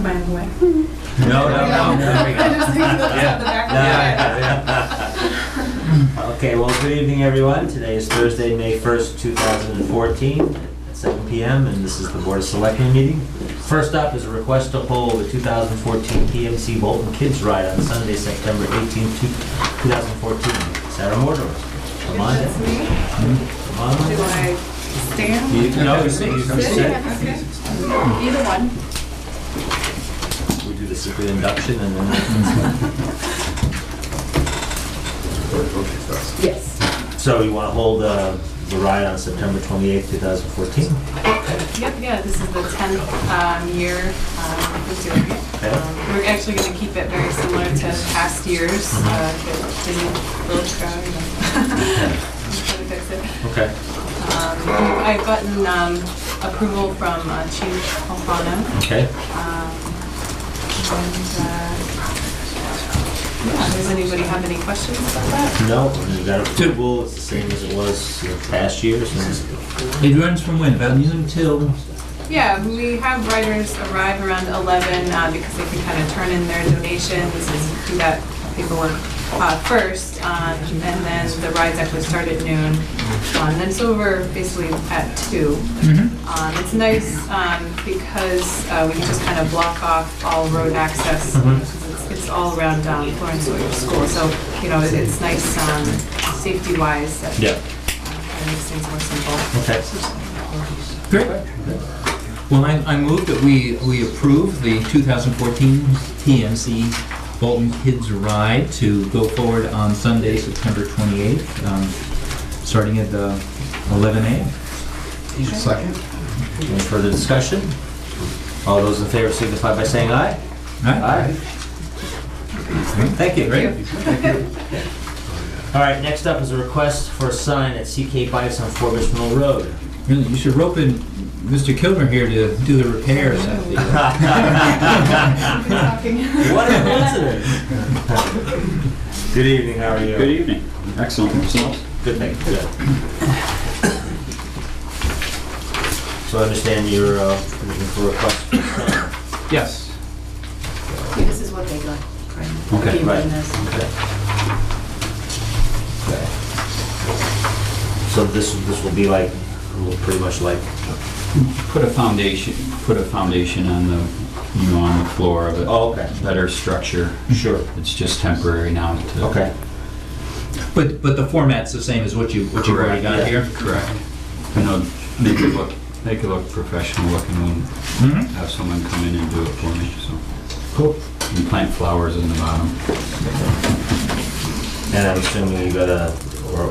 mine in the way. No. There we go. I just think that's the back Yeah. Okay, well, good evening, everyone. Today is Thursday, May 1st, 2014, at 7 p.m., and this is the Board of Selectmen meeting. First up is a request to hold the 2014 PMC Bolton Kids Ride on Sunday, September 18th, 2014. Sarah Mortimer, come on. That's me. Come on. Do I stand? You can always sit. You can Sit? sit. Okay. Either one. We do the secret induction and then... Yes. So you want to hold the ride on September 28th, 2014? Yep, yeah, this is the 10th year we're doing it. Okay. We're actually going to keep it very similar to past years. Village crowd, I'm trying to fix it. Okay. I've gotten approval from Chief Alfano. Okay. Does anybody have any questions about that? No, you got approval, it's the same as it was in past years. It runs from when? About noon till? Yeah, we have riders arrive around 11 because they can kind of turn in their donations and do that paperwork first, and then the rides actually start at noon, and then it's over basically at 2. It's nice because we can just kind of block off all road access. It's all around Florence Sawyer School, so you know it's nice safety-wise. That Yeah. kind of makes things more simple. Okay. Great. Well, I move that we approve the 2014 TMC Bolton Kids Ride to go forward on Sunday, September 28th, starting at 11 a.m. Second. Any further discussion? All those in favor signify by saying aye. Aye. Thank you. Great. All right, next up is a request for a sign at CK Bikes on Forbush Mill Road. Really, you should rope in Mr. Kilmer here to do the repairs. What a coincidence. Good evening, how are you? Good evening. Excellent. Yourself? Good, thank you. Good. So I understand you're looking for a request. Yes. This is what they got. Okay, right. This. Okay. Okay. So this will be like, pretty much like, Put a foundation on the, on the floor of it. oh, okay, Better structure. sure, It's just temporary now to. okay. But the format's the same as what you've already got yeah. here? Correct. You know, make it look professional looking when have someone come in and do it for me, so. Cool. And plant flowers in the bottom. And I'm assuming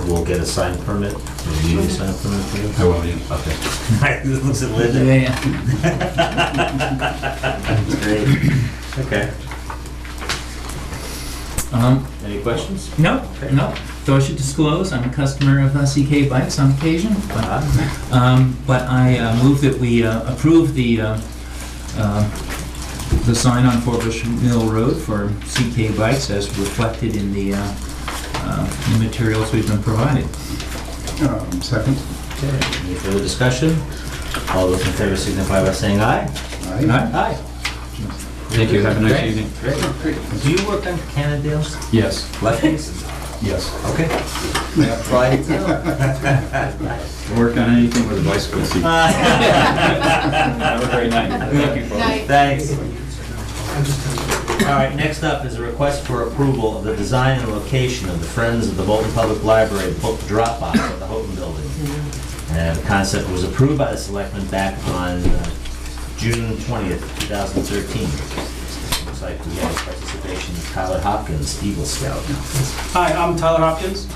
we'll get a sign permit? Will you need a sign permit for you? I will, yeah. Okay. This looks at Linda. Yeah. That's great. Okay. Any questions? No. So I should disclose, I'm a customer of CK Bikes on occasion, but I move that we approve the sign on Forbush Mill Road for CK Bikes as reflected in the materials we've been provided. Second. Okay. Any further discussion? All those in favor signify by saying aye. Aye. Thank you. Have a nice Great. evening. Great. Do you work on Cannondale's? Yes. Lefties? Yes. Okay. Try it. Work on anything with a bicycle seat. Have a great night. Thank you, folks. Thanks. All right, next up is a request for approval of the design and location of the Friends of the Bolton Public Library book drop-off at the Houghton Building. And the concept was approved by the Selectmen back on June 20th, 2013. Looks like we have participation of Tyler Hopkins, Eagle Scout. Hi, I'm Tyler Hopkins,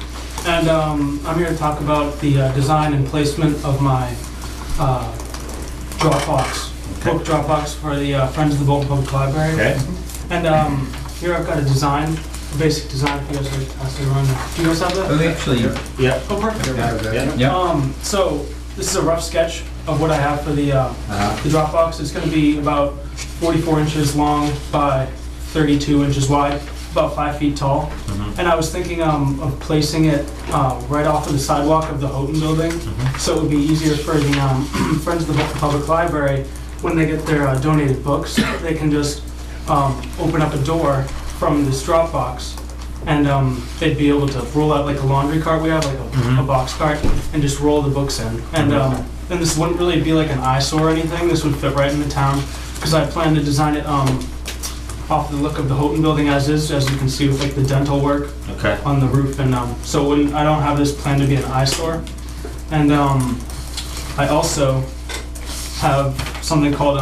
and I'm here to talk about the design and placement of my Dropbox, book Dropbox for the Friends of the Bolton Public Library. Okay. And here I've got a design, a basic design for you guys to pass it around. Do you guys have that? Oh, actually, Yeah. Oh, perfect. Yeah. So this is a rough sketch of what I have for the Dropbox. It's going to be about 44 inches long by 32 inches wide, about 5 feet tall. And I was thinking of placing it right off of the sidewalk of the Houghton building, so it would be easier for the Friends of the Public Library when they get their donated books, they can just open up a door from this drop box, and they'd be able to roll out like a laundry cart we have, like a box cart, and just roll the books in. And this wouldn't really be like an eyesore or anything. This would fit right in the town, because I plan to design it off the look of the Houghton building as is, as you can see with like the dental work Okay. on the roof. And so I don't have this plan to be an eyesore. And I also have something called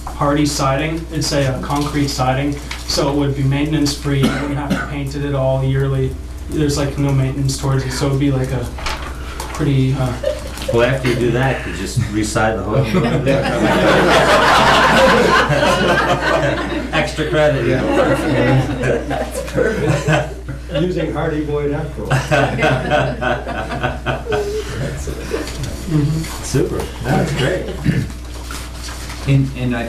hardy siding. It's a concrete siding, so it would be maintenance free. You wouldn't have to paint it at all yearly. There's like no maintenance towards it, so it'd be like a pretty Well, after you do that, you just re-side the whole. Extra credit. Using Hardy Boyd Afro. Super, that's great. And I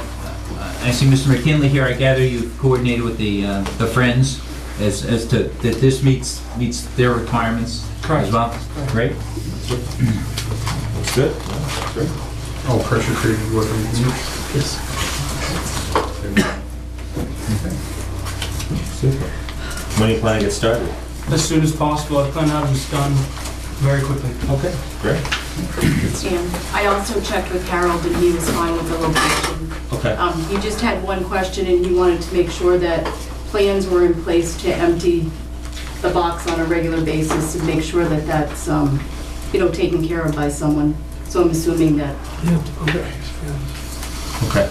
see Mr. McKinley here. I gather you've coordinated with the Friends as to that this meets their requirements Correct. as well? Great. Looks good. That's great. Oh, pressure treated wood. yes. Super. When do you plan to get started? As soon as possible. I plan to have this done very quickly. Okay, great. And I also checked with Harold and he was fine with the location. Okay. He just had one question and he wanted to make sure that plans were in place to empty the box on a regular basis and make sure that that's, taken care of by someone. So I'm assuming that. Okay. Okay.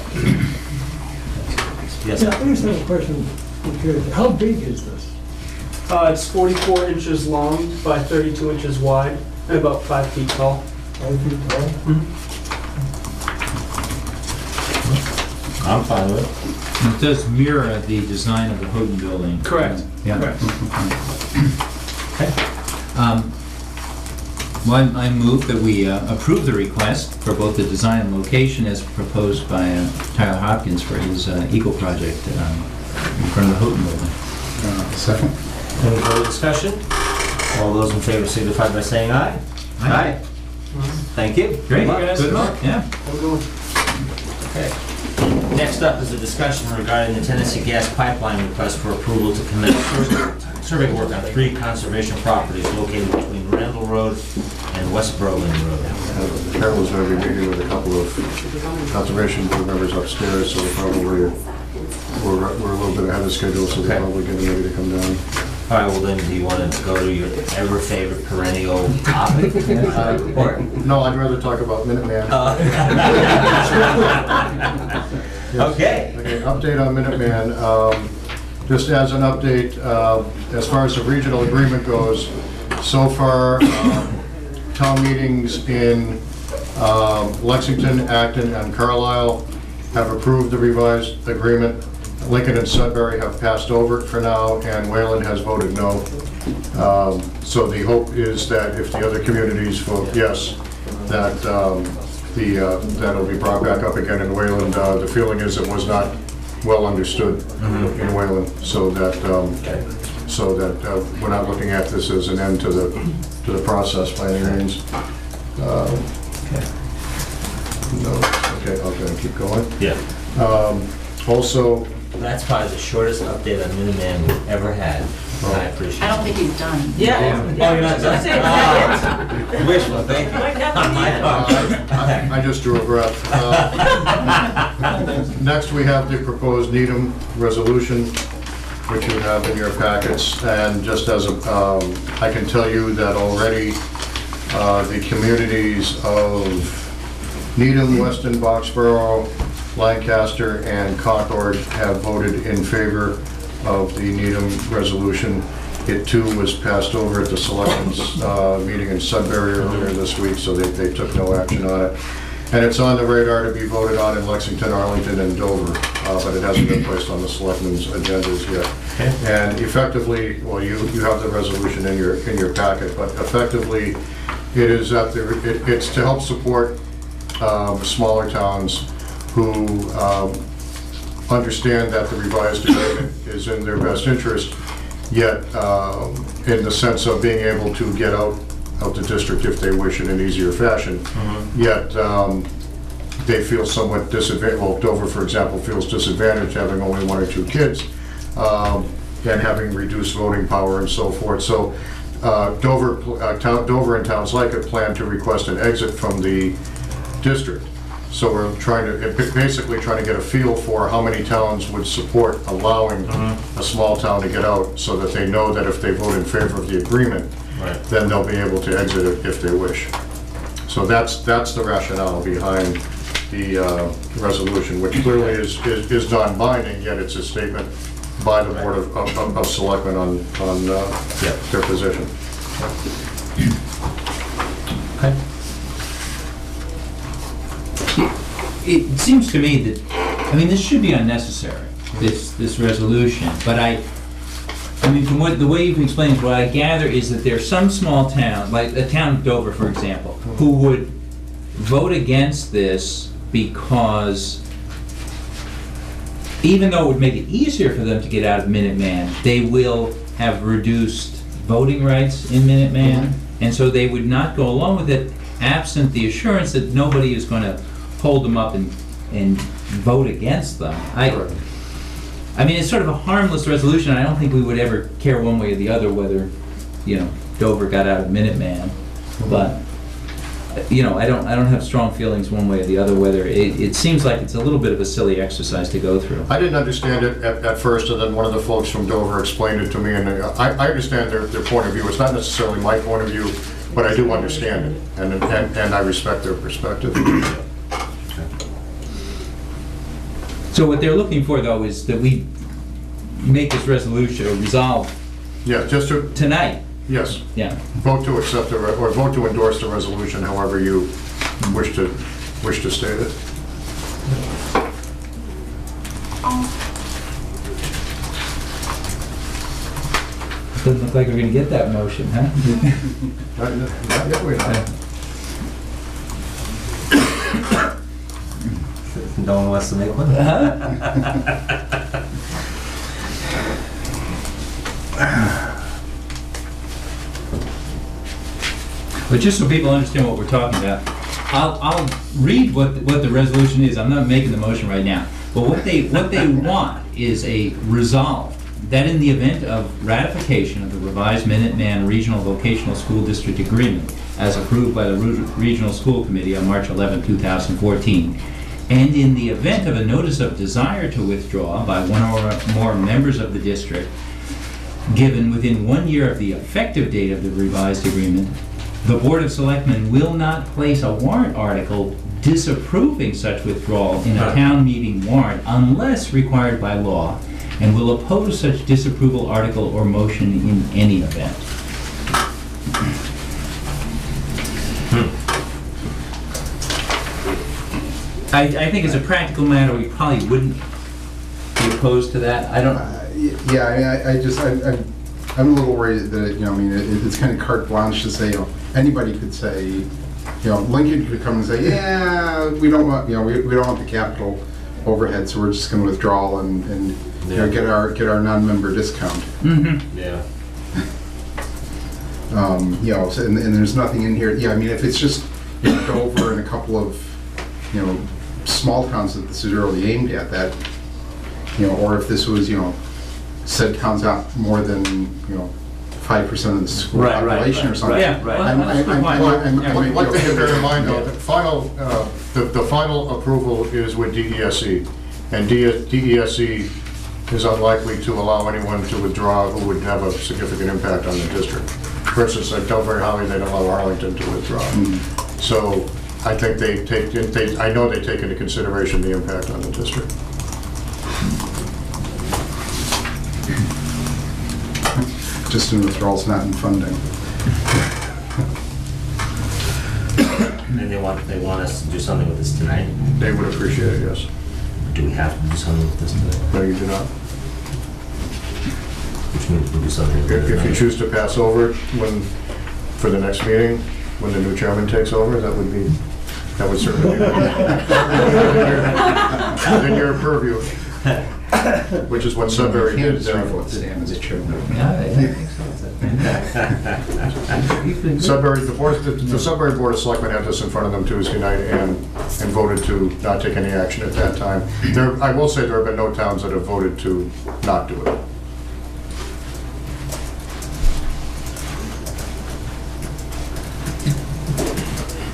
Yes, Yeah, I just have a question. Okay, how big is this? It's 44 inches long by 32 inches wide and about 5 feet tall. 5 feet tall? I'm fine with it. It does mirror the design of the Houghton building. Correct. Yeah. Correct. Well, I move that we approve the request for both the design and location as proposed by Tyler Hopkins for his Eagle project in front of the Houghton building. Second? Any further discussion? All those in favor signify by saying aye. Aye. Thank you. Great, Good luck. good luck, yeah. Have a good one. Okay. Next up is a discussion regarding the Tennessee Gas Pipeline request for approval to commence survey work on 3 conservation properties located between Randall Road and West Berlin Road. Carol's going to be meeting with a couple of conservation board members upstairs, so we're a little bit ahead of schedule, so they're Okay. probably getting ready to come down. All right, well then, do you want to go to your ever favorite perennial topic? Or- No, I'd rather talk about Minuteman. Okay. Okay, update on Minuteman. Just as an update, as far as the regional agreement goes, so far, town meetings in Lexington, Acton, and Carlisle have approved the revised agreement. Lincoln and Sudbury have passed over it for now, and Wayland has voted no. So the hope is that if the other communities vote yes, that that'll be brought back up again in Wayland. The feeling is it was not well understood in Wayland, so that we're not looking at this as an end to the process by any means. No, okay, I'm gonna keep going. Yeah. Also, That's probably the shortest update on Minuteman we've ever had, and I appreciate it. I don't think he's done. Yeah. Oh, you're not done? Oh, wishful thinking. On my part. I just drew a breath. Next, we have the proposed Needham resolution, which you have in your packets. And just as I can tell you that already the communities of Needham, Weston, Boxborough, Lancaster, and Concord have voted in favor of the Needham resolution. It too was passed over at the Selectmen's meeting in Sudbury earlier this week, so they took no action on it. And it's on the radar to be voted on in Lexington, Arlington, and Dover, but it hasn't been placed on the Selectmen's agendas yet. And effectively, well, you have the resolution in your packet, but effectively, it is it's to help support smaller towns who understand that the revised agreement is in their best interest, yet in the sense of being able to get out of the district if they wish in an easier fashion, yet they feel somewhat disadvantaged. Well, Dover, for example, feels disadvantaged having only 1 or 2 kids, and having reduced voting power and so forth. So Dover and towns like it plan to request an exit from the district. So we're basically trying to get a feel for how many towns would support allowing a small town to get out, so that they know that if they vote in favor of the agreement, Right. then they'll be able to exit it if they wish. So that's the rationale behind the resolution, which clearly is non-binding, yet it's a statement by the Board of Selectmen on their position. Okay. It seems to me that, I mean, this should be unnecessary, this resolution, but I mean, from the way you've explained, what I gather is that there's some small town, like the town of Dover, for example, who would vote against this because even though it would make it easier for them to get out of Minuteman, they will have reduced voting rights in Minuteman, and so they would not go along with it absent the assurance that nobody is going to hold them up and vote against them. I mean, it's sort of a harmless resolution. I don't think we would ever care one way or the other whether, Dover got out of Minuteman. But, I don't have strong feelings one way or the other whether. It seems like it's a little bit of a silly exercise to go through. I didn't understand it at first, and then one of the folks from Dover explained it to me, and I understand their point of view. It's not necessarily my point of view, but I do understand it, and I respect their perspective. So what they're looking for, though, is that we make this resolution or resolve Yeah, just to, tonight. yes, Yeah. vote to accept or vote to endorse the resolution, however you wish to state it. Doesn't look like we're going to get that motion, huh? Not yet, we're not. No one wants to make one? But just so people understand what we're talking about, I'll read what the resolution is. I'm not making the motion right now. But what they want is a resolve that in the event of ratification of the revised Minuteman Regional Vocational School District Agreement as approved by the Regional School Committee on March 11, 2014, and in the event of a notice of desire to withdraw by one or more members of the district given within 1 year of the effective date of the revised agreement, the Board of Selectmen will not place a warrant article disapproving such withdrawal in a town meeting warrant unless required by law, and will oppose such disapproval article or motion in any event. I think as a practical matter, we probably wouldn't be opposed to that. I don't. Yeah, I'm a little worried that, it's kind of carte blanche to say, anybody could say, Lincoln could come and say, yeah, we don't want, we don't want the capital overhead, so we're just going to withdraw and get our non-member discount. Mm-hmm. Yeah. And there's nothing in here. Yeah, I mean, if it's just Dover and a couple of, small towns that this is really aimed at, that, or if this was, said towns out more than, 5% of the school population or something. Yeah, right. One thing to bear in mind, though, the final approval is with DESE, and DESE is unlikely to allow anyone to withdraw who would have a significant impact on the district. For instance, like Dover and Holly, they don't allow Arlington to withdraw. So I think I know they take into consideration the impact on the district. Just in withdrawals, not in funding. And they want us to do something with this tonight? They would appreciate it, yes. Do we have to do something with this tonight? No, you do not. Which means we'll do something with it If you tonight. choose to pass over it for the next meeting, when the new chairman takes over, that would certainly be within your purview. which is what Sudbury did. Can't 3-foot stand as a chair. Yeah, I think so. Sudbury, the Sudbury Board of Selectmen had this in front of them Tuesday night and voted to not take any action at that time. I will say there have been no towns that have voted to not do it.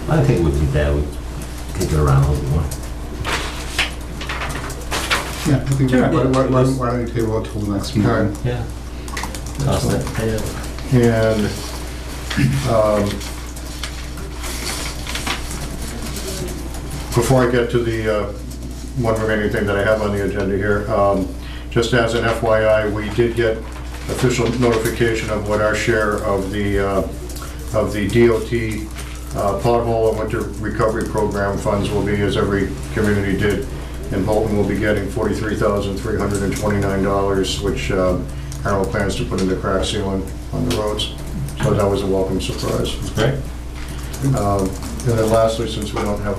I think it would be bad, we'd kick it around a little more. Yeah, I think, Sure. why don't you table it till the next All right. meeting? Yeah. Toss that, yeah. And before I get to the one remaining thing that I have on the agenda here, just as an FYI, we did get official notification of what our share of the DOT pothole and winter recovery program funds will be, as every community did. And Bolton will be getting $43,329, which Harold plans to put into crack sealing on the roads. So that was a welcome surprise. Great. And then lastly, since we don't have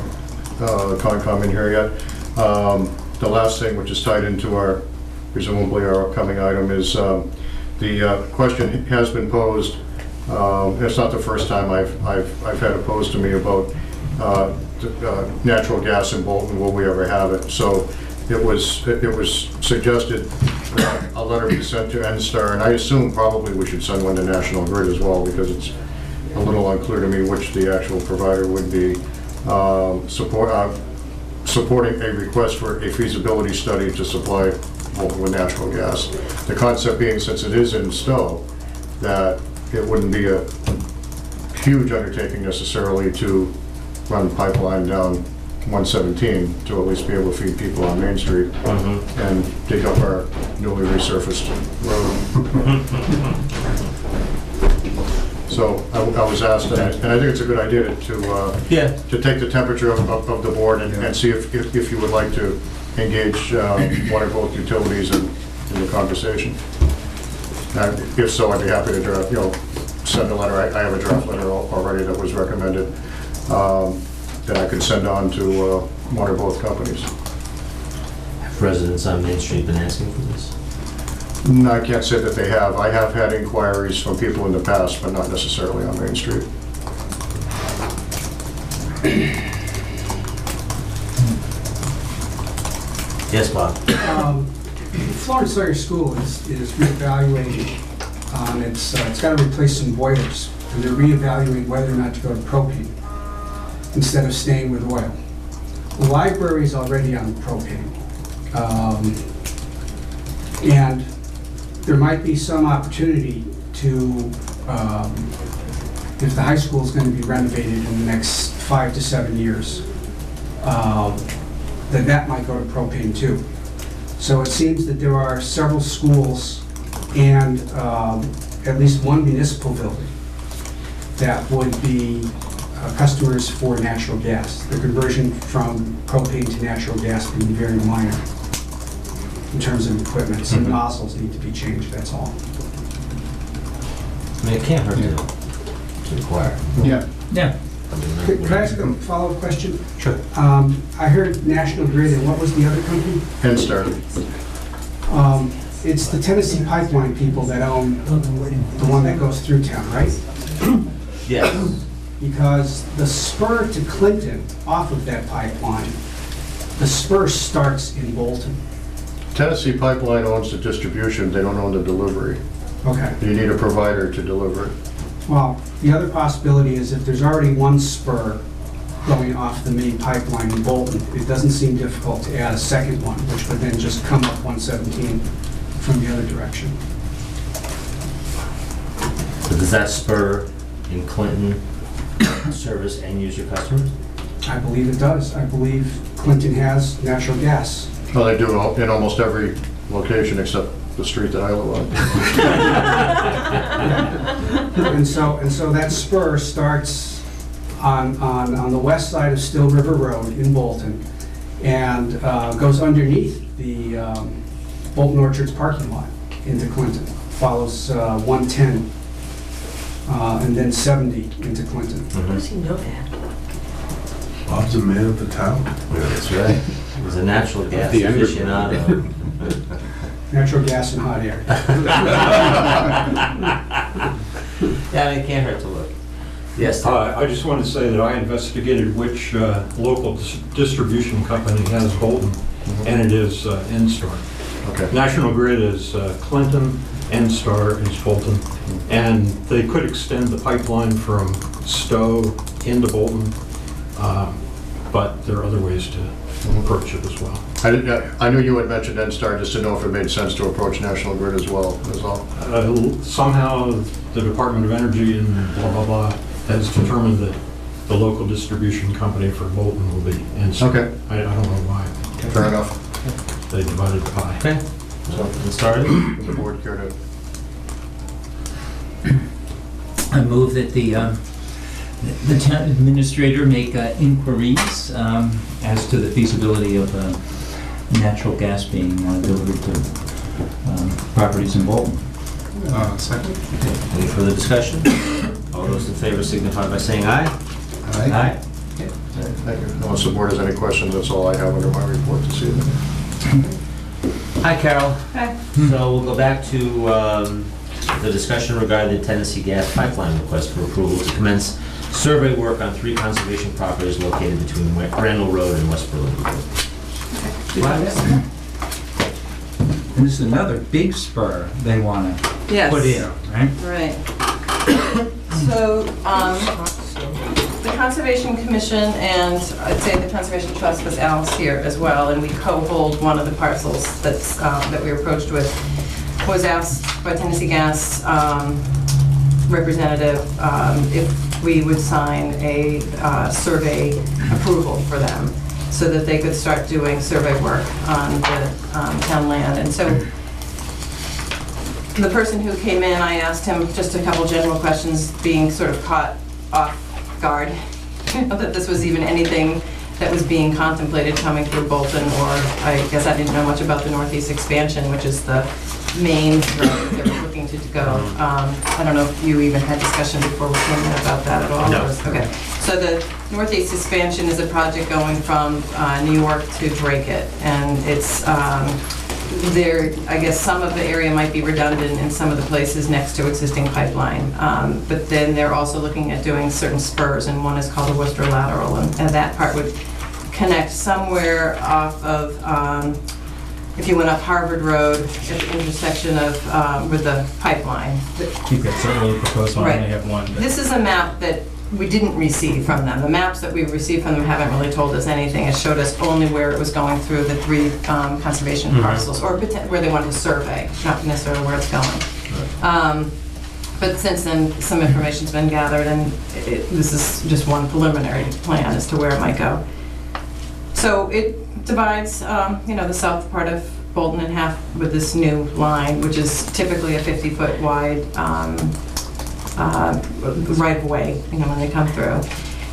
Concom in here yet, the last thing, which is tied into our, presumably our upcoming item, is the question has been posed. It's not the first time I've had it posed to me about natural gas in Bolton, will we ever have it? So it was suggested that a letter be sent to NSTAR, and I assume probably we should send one to National Grid as well, because it's a little unclear to me which the actual provider would be, supporting a request for a feasibility study to supply Bolton with natural gas. The concept being, since it is in Stowe, that it wouldn't be a huge undertaking necessarily to run pipeline down 117 to at least be able to feed people on Main Street and dig up our newly resurfaced road. So I was asked, and I think it's a good idea to take the temperature of the board and see if you would like to engage one or both utilities in the conversation. And if so, I'd be happy to draft, send a letter. I have a draft letter already that was recommended that I could send on to one or both companies. Have residents on Main Street been asking for this? No, I can't say that they have. I have had inquiries from people in the past, but not necessarily on Main Street. Yes, Bob? Florence Sawyer School is reevaluating. It's got to replace some boilers, and they're reevaluating whether or not to go to propane instead of staying with oil. The library is already on propane, and there might be some opportunity to, if the high school is going to be renovated in the next 5 to 7 years, then that might go to propane too. So it seems that there are several schools and at least one municipal building that would be customers for natural gas. The conversion from propane to natural gas would be very minor in terms of equipment. Some nozzles need to be changed, that's all. I mean, it can't hurt to inquire. Yeah. Yeah. Could I ask a follow-up question? Sure. I heard National Grid, and what was the other company? NSTAR. It's the Tennessee Pipeline people that own the one that goes through town, right? Yes. Because the spur to Clinton off of that pipeline, the spur starts in Bolton. Tennessee Pipeline owns the distribution, they don't own the delivery. Okay. You need a provider to deliver it. Well, the other possibility is if there's already one spur going off the main pipeline in Bolton, it doesn't seem difficult to add a second one, which would then just come up 117 from the other direction. So does that spur in Clinton service end user customers? I believe it does. I believe Clinton has natural gas. Well, they do in almost every location except the street that I live on. And so that spur starts on the west side of Still River Road in Bolton and goes underneath the Bolton Orchards parking lot into Clinton. Follows 110 and then 70 into Clinton. How does he know that? Bob's a man of the town. That's right. He's a natural gas The end aficionado. Natural gas and hot air. Yeah, it can't hurt to look. Yes, Tom? I just want to say that I investigated which local distribution company has Bolton, and it is N-Star. Okay. National Grid is Clinton, N-Star is Bolton, and they could extend the pipeline from Stowe into Bolton, but there are other ways to approach it as well. I knew you had mentioned N-Star, just to know if it made sense to approach National Grid as well, is all. Somehow, the Department of Energy and blah, blah, blah has determined that the local distribution company for Bolton will be N-Star. Okay. I don't know why. Fair enough. They divided the pie. Okay, so get started. Does the board care to? I move that the town administrator make inquiries as to the feasibility of natural gas being delivered to properties in Bolton. Second? Any further discussion? All those in favor signify by saying aye. Aye. Okay. Thank you. Unless the board has any questions, that's all I have under my report this evening. Hi, Carol. Hi. So we'll go back to the discussion regarding the Tennessee Gas Pipeline request for approval to commence survey work on 3 conservation properties located between Randall Road and West Berlin Road. And this is another big spur they want to put in, right? Right. So, the Conservation Commission and I'd say the Conservation Trust was Al's here as well, and we co-hold one of the parcels that's, that we were approached with, was asked by Tennessee Gas representative if we would sign a survey approval for them so that they could start doing survey work on the town land. And so the person who came in, I asked him just a couple general questions, being sort of caught off guard, that this was even anything that was being contemplated coming through Bolton, or I guess I didn't know much about the Northeast expansion, which is the main road that we're looking to go. I don't know if you even had discussion before we came in about that at all? No. Okay. So the Northeast expansion is a project going from New York to Dracut, and it's there, I guess some of the area might be redundant in some of the places next to existing pipeline. But then they're also looking at doing certain spurs, and one is called the Worcester Lateral, and that part would connect somewhere off of, if you went up Harvard Road at the intersection of, with the pipeline. Keep that certainly proposed one, I Right. only have one. but- This is a map that we didn't receive from them. The maps that we received from them haven't really told us anything. It showed us only where it was going through the 3 conservation parcels, or where they wanted to survey, not necessarily where it's going. But since then, some information's been gathered, and this is just one preliminary plan as to where it might go. So it divides, the south part of Bolton in half with this new line, which is typically a 50-foot wide right-of-way, when they come through.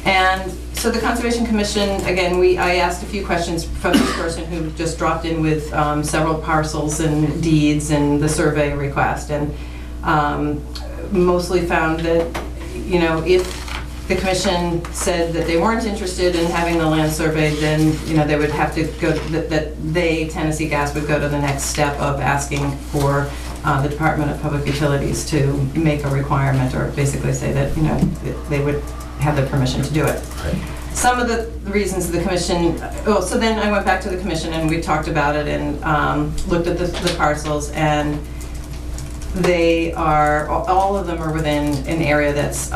And so the Conservation Commission, again, I asked a few questions from this person who just dropped in with several parcels and deeds and the survey request, and mostly found that, if the commission said that they weren't interested in having the land surveyed, then, they would have to go, Tennessee Gas would go to the next step of asking for the Department of Public Utilities to make a requirement, or basically say that, they would have the permission to do it. Right. Some of the reasons the commission, so then I went back to the commission and we talked about it and looked at the parcels, and they are, all of them are within an area that's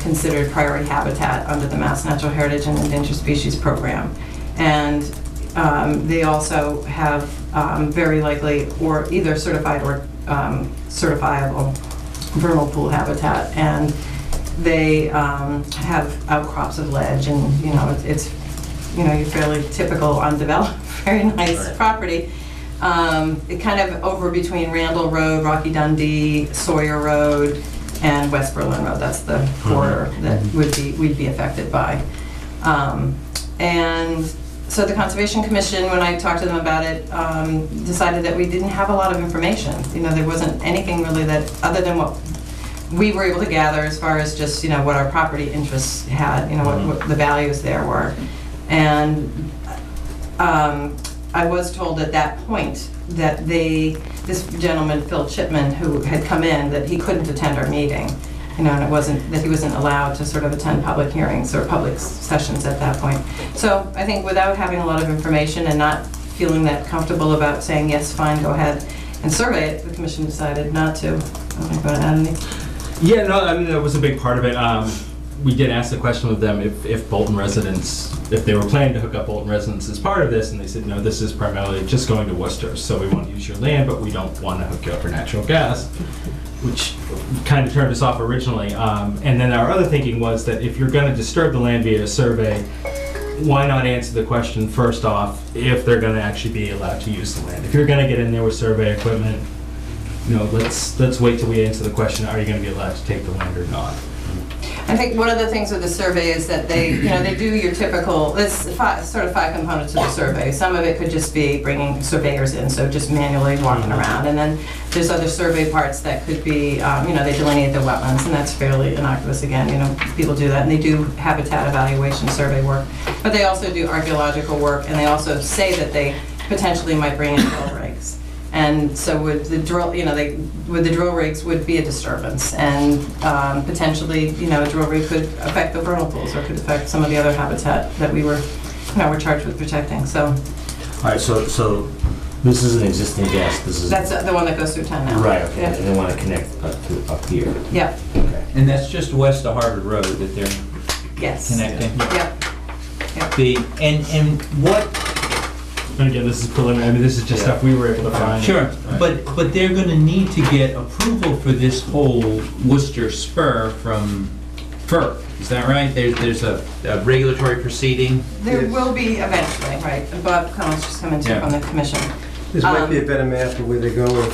considered priority habitat under the Mass Natural Heritage and Endangered Species Program. And they also have very likely, or either certified or certifiable vernal pool habitat, and they have outcrops of ledge, and it's you're fairly typical undeveloped, very nice Right. property. It kind of over between Randall Road, Rocky Dundee, Sawyer Road, and West Berlin Road. That's the corridor that we'd be affected by. And so the Conservation Commission, when I talked to them about it, decided that we didn't have a lot of information. There wasn't anything really that, other than what we were able to gather as far as just, what our property interests had, what the values there were. And I was told at that point that this gentleman, Phil Chipman, who had come in, that he couldn't attend our meeting. You know, and it wasn't, that he wasn't allowed to sort of attend public hearings or public sessions at that point. So I think without having a lot of information and not feeling that comfortable about saying, yes, fine, go ahead and survey it, the commission decided not to. I'm going to add anything. Yeah, no, I mean, that was a big part of it. We did ask the question of them if Bolton residents, if they were planning to hook up Bolton residents as part of this, and they said, no, this is primarily just going to Worcester, so we want to use your land, but we don't want to hook you up for natural gas, which kind of turned us off originally. And then our other thinking was that if you're going to disturb the land via a survey, why not answer the question first off if they're going to actually be allowed to use the land? If you're going to get in there with survey equipment, you know, let's wait till we answer the question, are you going to be allowed to take the land or not? I think one of the things with the survey is that they, you know, they do your typical, there's sort of 5 components to the survey. Some of it could just be bringing surveyors in, so just manually walking around. And then there's other survey parts that could be, you know, they delineate the wetlands, and that's fairly innocuous again. You know, people do that, and they do habitat evaluation survey work. But they also do archaeological work, and they also say that they potentially might bring in drill rigs. And so with the drill, you know, with the drill rigs would be a disturbance, and potentially, you know, a drill rig could affect the vernal pools or could affect some of the other habitat that we were, you know, we're charged with protecting. So. All right, so this is an existing gas. This is That's the one that goes through 10 now. right. Okay, Yeah. and they want to connect up here. Yeah. Okay. And that's just west of Harvard Road that they're Yes. connecting? Yep. And what, And again, this is preliminary. I mean, this is just stuff we were able to find. sure, but they're gonna need to get approval for this whole Worcester spur from FERC, is that right? There's a regulatory proceeding? There will be eventually, right? Bob Collins just coming to Yeah. from the commission. This might be a better map of where they're going.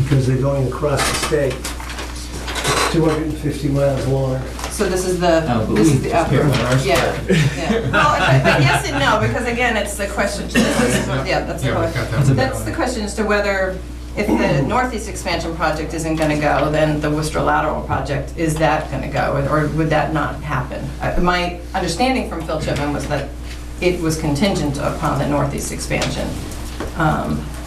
Because they're going across the state. It's 250 miles long. So this is the, Oh, but this we is the care upper. about our Yeah, yeah. Well, but yes and no, because again, it's the question, yeah, that's the question. That's the question as to whether, if the Northeast expansion project isn't gonna go, then the Worcester lateral project, is that gonna go, or would that not happen? My understanding from Phil Chipman was that it was contingent upon the Northeast expansion.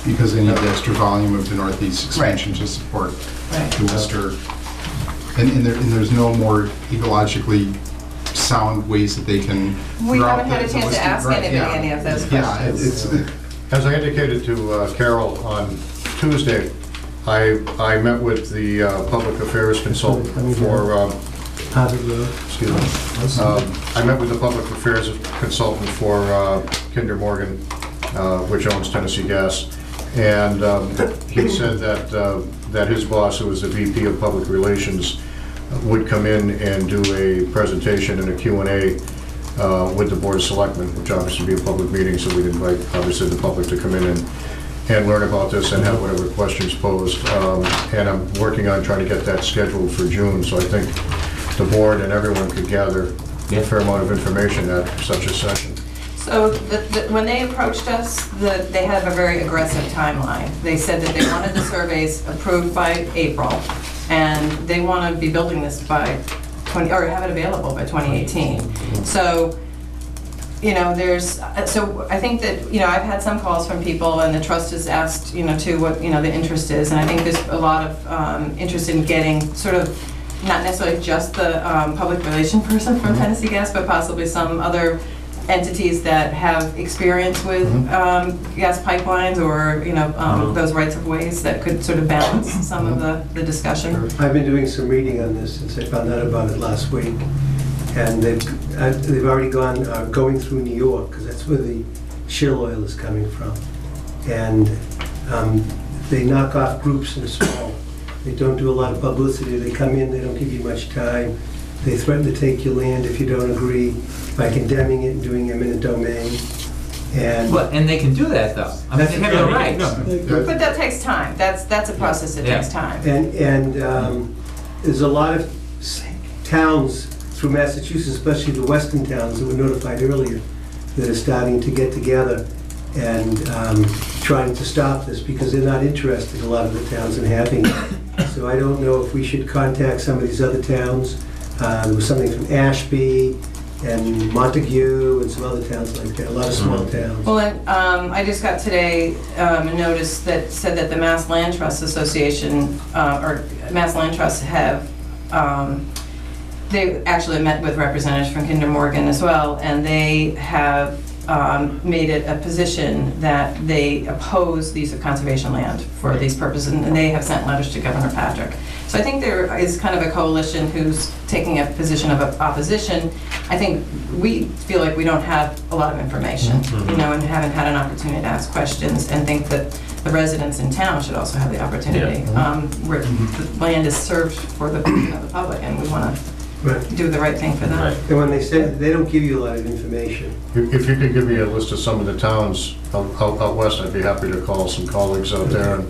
Because they need the extra volume of the Northeast expansion to support Right. the Worcester. And there's no more ecologically sound ways that they can. We route haven't had a the chance to Worcester- ask right, anybody yeah. any of those Yeah, questions. it's, As I indicated to Carol on Tuesday, I met with the public affairs consultant for, Harvard Road. excuse me, I met with the public affairs consultant for Kinder Morgan, which owns Tennessee Gas, and he said that his boss, who was the VP of Public Relations, would come in and do a presentation and a Q&A with the Board of Selectmen, which obviously would be a public meeting, so we'd invite, obviously, the public to come in and learn about this and have whatever questions posed. And I'm working on trying to get that scheduled for June, so I think the board and everyone could gather a fair amount of information at such a session. So when they approached us, they have a very aggressive timeline. They said that they wanted the surveys approved by April, and they want to be building this by or have it available by 2018. So, you know, so I think that, you know, I've had some calls from people, and the trust has asked, you know, too, what, you know, the interest is, and I think there's a lot of interest in getting sort of, not necessarily just the public relation person from Tennessee Gas, but possibly some other entities that have experience with gas pipelines, or, you know, those rights of ways that could sort of balance some of the discussion. I've been doing some reading on this since I found out about it last week. And they've already going through New York, because that's where the shale oil is coming from. And they knock off groups in small. They don't do a lot of publicity. They come in, they don't give you much time. They threaten to take your land if you don't agree by condemning it and doing eminent domain. And and they can do that though. I mean, they have the rights. But that takes time. That's a process that takes time. And there's a lot of towns through Massachusetts, especially the western towns that were notified earlier, that are starting to get together and trying to stop this, because they're not interested, a lot of the towns, in having it. So I don't know if we should contact some of these other towns. There was something from Ashby, and Montague and some other towns like that, a lot of small towns. Well, and I just got today a notice that said that the Mass Land Trust Association, or Mass Land Trust have, they actually met with representatives from Kinder Morgan as well, and they have made it a position that they oppose the use of conservation land for these purposes, and they have sent letters to Governor Patrick. So I think there is kind of a coalition who's taking a position of opposition. I think we feel like we don't have a lot of information, you know, and haven't had an opportunity to ask questions, and think that the residents in town should also have the opportunity. Where the land is served for the, you know, the public, and we want to do the right thing for them. And when they say, they don't give you a lot of information. If you could give me a list of some of the towns out west, I'd be happy to call some colleagues out there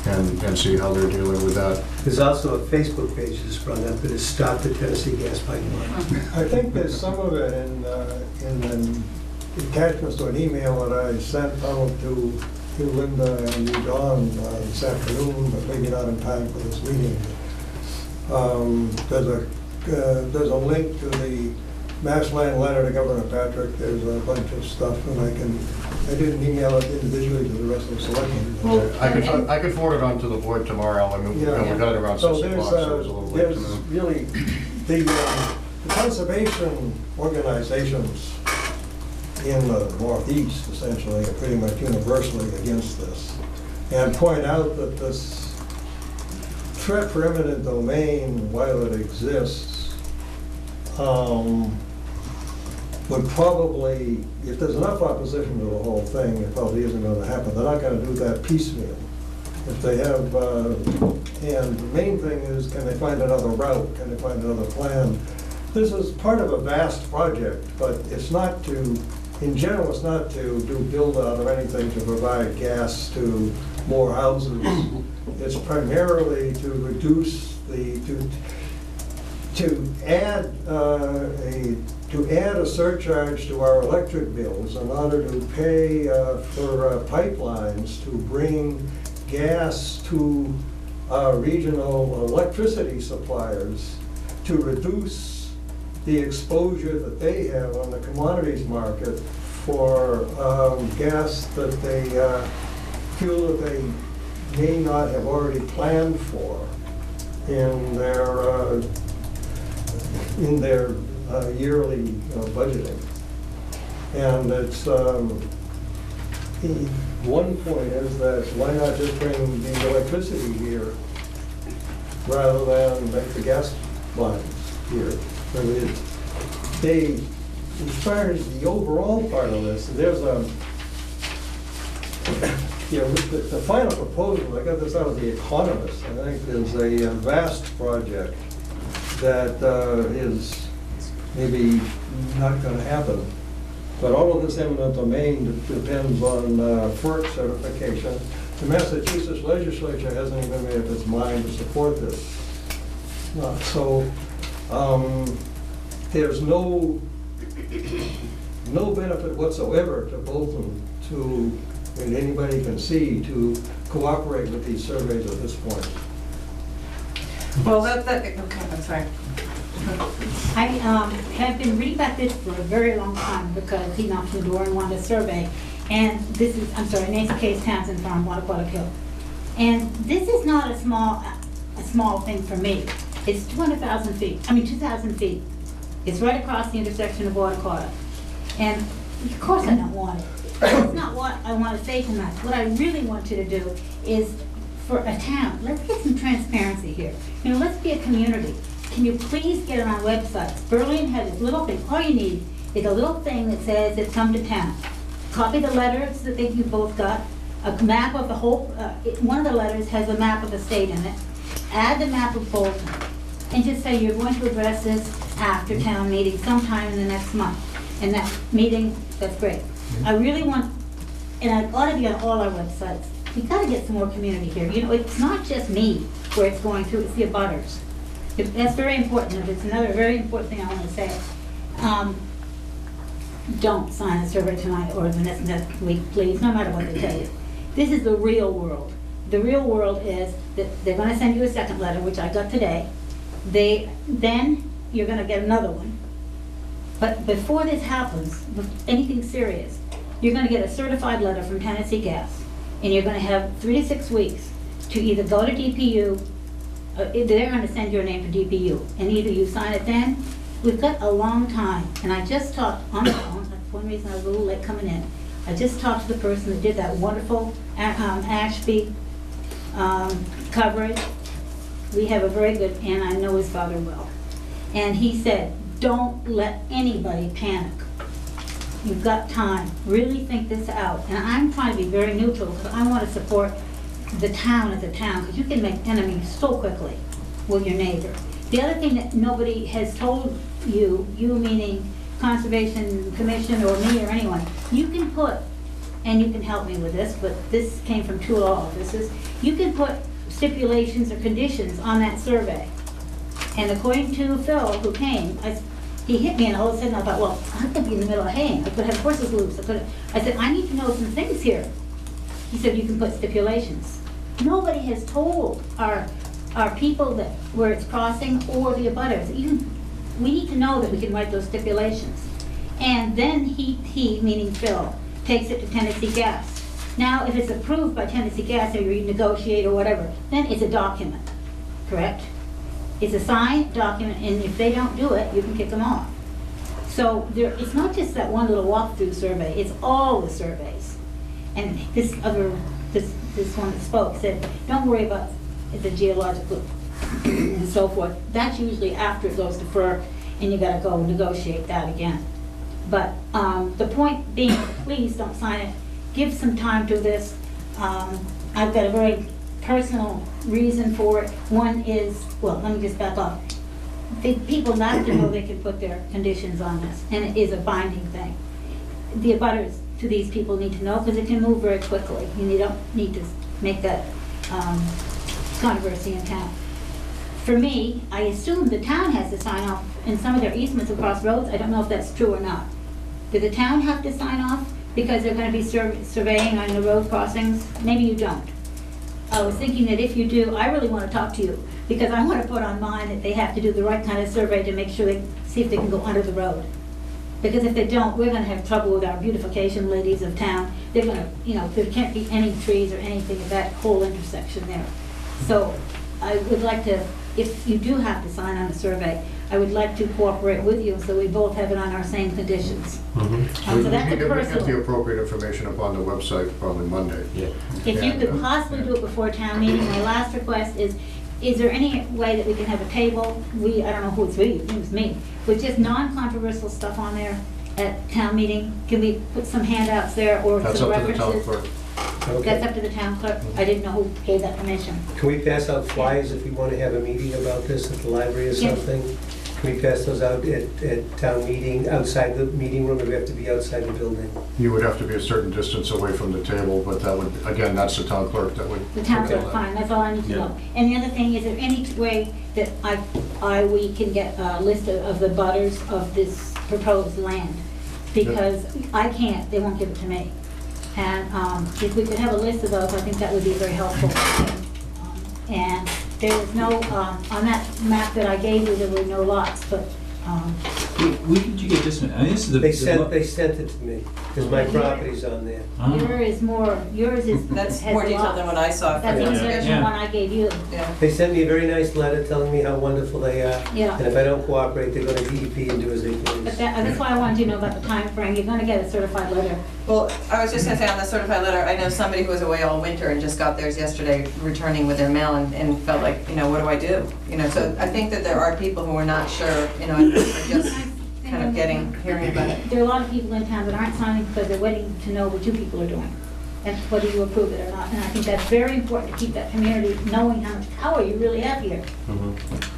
and see how they're dealing with that. There's also a Facebook page that's sprung up that is Stop the Tennessee Gas Pipeline. I think there's some of it in attachments to an email that I sent out to Linda and you, Dawn, this afternoon, but maybe not in time for this meeting. There's a link to the Mass Land letter to Governor Patrick. There's a bunch of stuff, and I didn't email it individually to the rest of the selectmen. I could forward it on to the board tomorrow. I mean, we got it around 6 o'clock, so it was a little late There's tonight. really, the conservation organizations in the Northeast essentially are pretty much universally against this, and point out that this threat for eminent domain, while it exists, would probably, if there's enough opposition to the whole thing, it probably isn't going to happen. They're not going to do that piecemeal. If they have, and the main thing is, can they find another route? Can they find another plan? This is part of a vast project, but it's not to, in general, it's not to do build out or anything to provide gas to more houses. It's primarily to reduce the, to add a surcharge to our electric bills in order to pay for pipelines to bring gas to regional electricity suppliers, to reduce the exposure that they have on the commodities market for gas that they feel that they may not have already planned for in their yearly budgeting. And it's, one point is that why not just bring the electricity here rather than make the gas lines here? So they, as far as the overall part of this, there's the final proposal, I got this out of The Economist, I think is a vast project that is maybe not going to happen. But all of this eminent domain depends on FERC certification. The Massachusetts legislature hasn't even made up its mind to support this. So there's no benefit whatsoever to Bolton to, and anybody can see, to cooperate with these surveys at this point. Well, okay, I'm sorry. I have been reading about this for a very long time because he knocked on the door and wanted a survey. And this is, I'm sorry, Nancy Case Townsend from Waterquatic Hill. And this is not a small thing for me. It's 2,000 feet. It's right across the intersection of Waterquatic. And of course I don't want it. That's not what I want to say tonight. What I really want you to do is, for a town, let's get some transparency here. You know, let's be a community. Can you please get on our websites? Berlin has this little thing. All you need is a little thing that says it's come to town. Copy the letters that you both got, a map of the whole, one of the letters has a map of the state in it. Add the map of Bolton, and just say you're going to address this after town meeting sometime in the next month. And that meeting, that's great. I really want, and it ought to be on all our websites. We've got to get some more community here. You know, it's not just me where it's going to, it's the abutters. That's very important. It's another very important thing I want to say. Don't sign a survey tonight or the next week, please, no matter what they tell you. This is the real world. The real world is that they're going to send you a second letter, which I got today. Then you're going to get another one. But before this happens, anything serious, you're gonna get a certified letter from Tennessee Gas, and you're gonna have 3 to 6 weeks to either go to DPU, they're gonna send your name to DPU, and either you sign it then. We've got a long time, and I just talked on the phone, that's one reason I was a little late coming in. I just talked to the person that did that wonderful Ashby coverage. We have a very good, and I know his father well. And he said, don't let anybody panic. You've got time. Really think this out. And I'm trying to be very neutral because I want to support the town as a town, because you can make enemies so quickly with your neighbor. The other thing that nobody has told you meaning Conservation Commission or me or anyone, you can put, and you can help me with this, but this came from two law offices, you can put stipulations or conditions on that survey. And according to Phil, who came, he hit me and all of a sudden I thought, well, I could be in the middle of haying, I could have horses loose, I said, I need to know some things here. He said, you can put stipulations. Nobody has told our people that where it's crossing or the abutters. We need to know that we can write those stipulations. And then he, meaning Phil, takes it to Tennessee Gas. Now, if it's approved by Tennessee Gas or you renegotiate or whatever, then it's a document, correct? It's a signed document, and if they don't do it, you can kick them off. So it's not just that one little walkthrough survey, it's all the surveys. And this one that spoke said, don't worry about the geological and so forth. That's usually after it goes to FERC, and you gotta go negotiate that again. But the point being, please don't sign it. Give some time to this. I've got a very personal reason for it. One is, well, let me just back off. The people have to know they can put their conditions on this, and it is a binding thing. The abutters to these people need to know, because it can move very quickly, and you don't need to make that controversy in town. For me, I assume the town has to sign off in some of their easements across roads. I don't know if that's true or not. Does the town have to sign off because they're going to be surveying on the road crossings? Maybe you don't. I was thinking that if you do, I really want to talk to you, because I want to put on mine that they have to do the right kind of survey to make sure see if they can go under the road. Because if they don't, we're going to have trouble with our beautification ladies of town. They're going to, there can't be any trees or anything at that whole intersection there. So I would like to, if you do have to sign on the survey, I would like to cooperate with you so we both have it on our same conditions. We So that's need a to get personal. the appropriate information up on the website probably Monday. Yeah. If you could possibly do it before town meeting, my last request is there any way that we can have a table? I don't know who it's we, it was me, with just non-controversial stuff on there at town meeting? Can we put some handouts there or That's some up to the town references? clerk. That's up to the town clerk? I didn't know who gave that permission. Can we pass out flyers if we want to have a meeting about this at the library or Yeah. something? Can we pass those out at town meeting, outside the meeting room, or do we have to be outside the building? You would have to be a certain distance away from the table, but that would, again, that's the town clerk that would. The town handle clerk, that. fine, that's all I need to Yeah. know. And the other thing, is there any way that we can get a list of the butters of this proposed land? Because I can't, they won't give it to me. And if we could have a list of those, I think that would be very helpful. And there was no, on that map that I gave you, there were no lots, but Where did you get this one? I mean, this is the. They sent it to me, because my property's on there. Ah. yours is. That's has more a detailed lot. than what I saw. That's from the the version Yeah. one I gave you. Yeah. They sent me a very nice letter telling me how wonderful they are. Yeah. And if I don't cooperate, they're going to DEP and do as they But please. that's why I wanted you to know about the time frame. You're gonna get a certified letter. Well, I was just gonna say on the certified letter, I know somebody who was away all winter and just got theirs yesterday, returning with their mail and felt like, what do I do? So I think that there are people who are not sure, and are just kind of hearing about it. There are a lot of people in town that aren't signing because they're waiting to know what you people are doing. And whether you approve it or not. And I think that's very important to keep that community knowing how much power you really have here.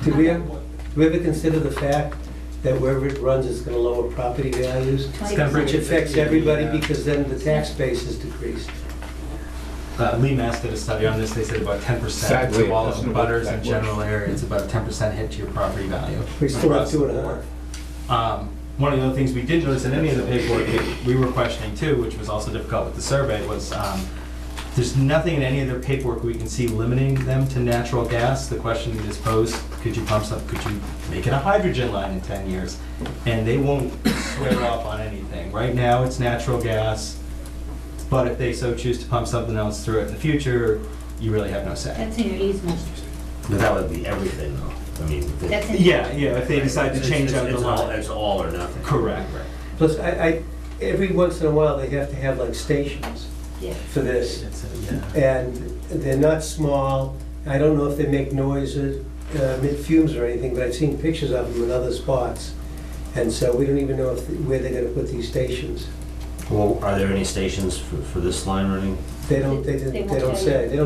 Did we ever consider the fact that wherever it runs, it's going to lower property values? Which affects everybody, because then the tax base is decreased. Lee Mass did a study on this, they said about 10% Sadly, of all it of the doesn't butters work in that way. general area, it's about a 10% hit to your property value. We still have across the 2.5. board. One of the other things we did notice in any of the paperwork that we were questioning too, which was also difficult with the survey, was there's nothing in any of their paperwork we can see limiting them to natural gas. The question is posed, could you pump some, could you make it a hydrogen line in 10 years? And they won't swear off on anything. Right now, it's natural gas, but if they so choose to pump something else through it in the future, you really have no say. That's in your easement. But that would be everything though. I mean. That's in. Yeah, if they decide to change out the It's all- line. It's all or nothing. Correct. Plus, every once in a while, they have to have like stations Yeah. for this. Yeah. And they're not small. I don't know if they make noise or emit fumes or anything, but I've seen pictures of them in other spots. And so we don't even know where they're gonna put these stations. Well, are there any stations for this line running? They don't say, they don't tell you.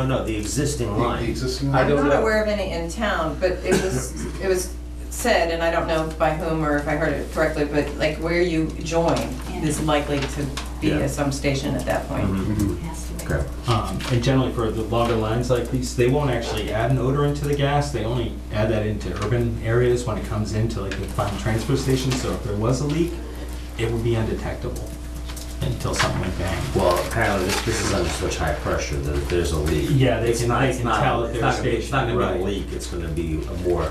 No, the existing The line. existing. I I'm don't not know. aware of any in town, but it was said, and I don't know by whom or if I heard it correctly, but like where you join is likely to be Yeah. some station at that point. Mhm. Has to be. Okay. And generally for the longer lines like these, they won't actually add an odor into the gas. They only add that into urban areas when it comes into like the final transfer station. So if there was a leak, it would be undetectable until something went bang. Well, apparently this is under such high pressure that if there's a leak. Yeah, they it's can- not- they it's can not- tell if it's there's not gonna be- It's not gonna be Right. a leak, it's gonna be a more,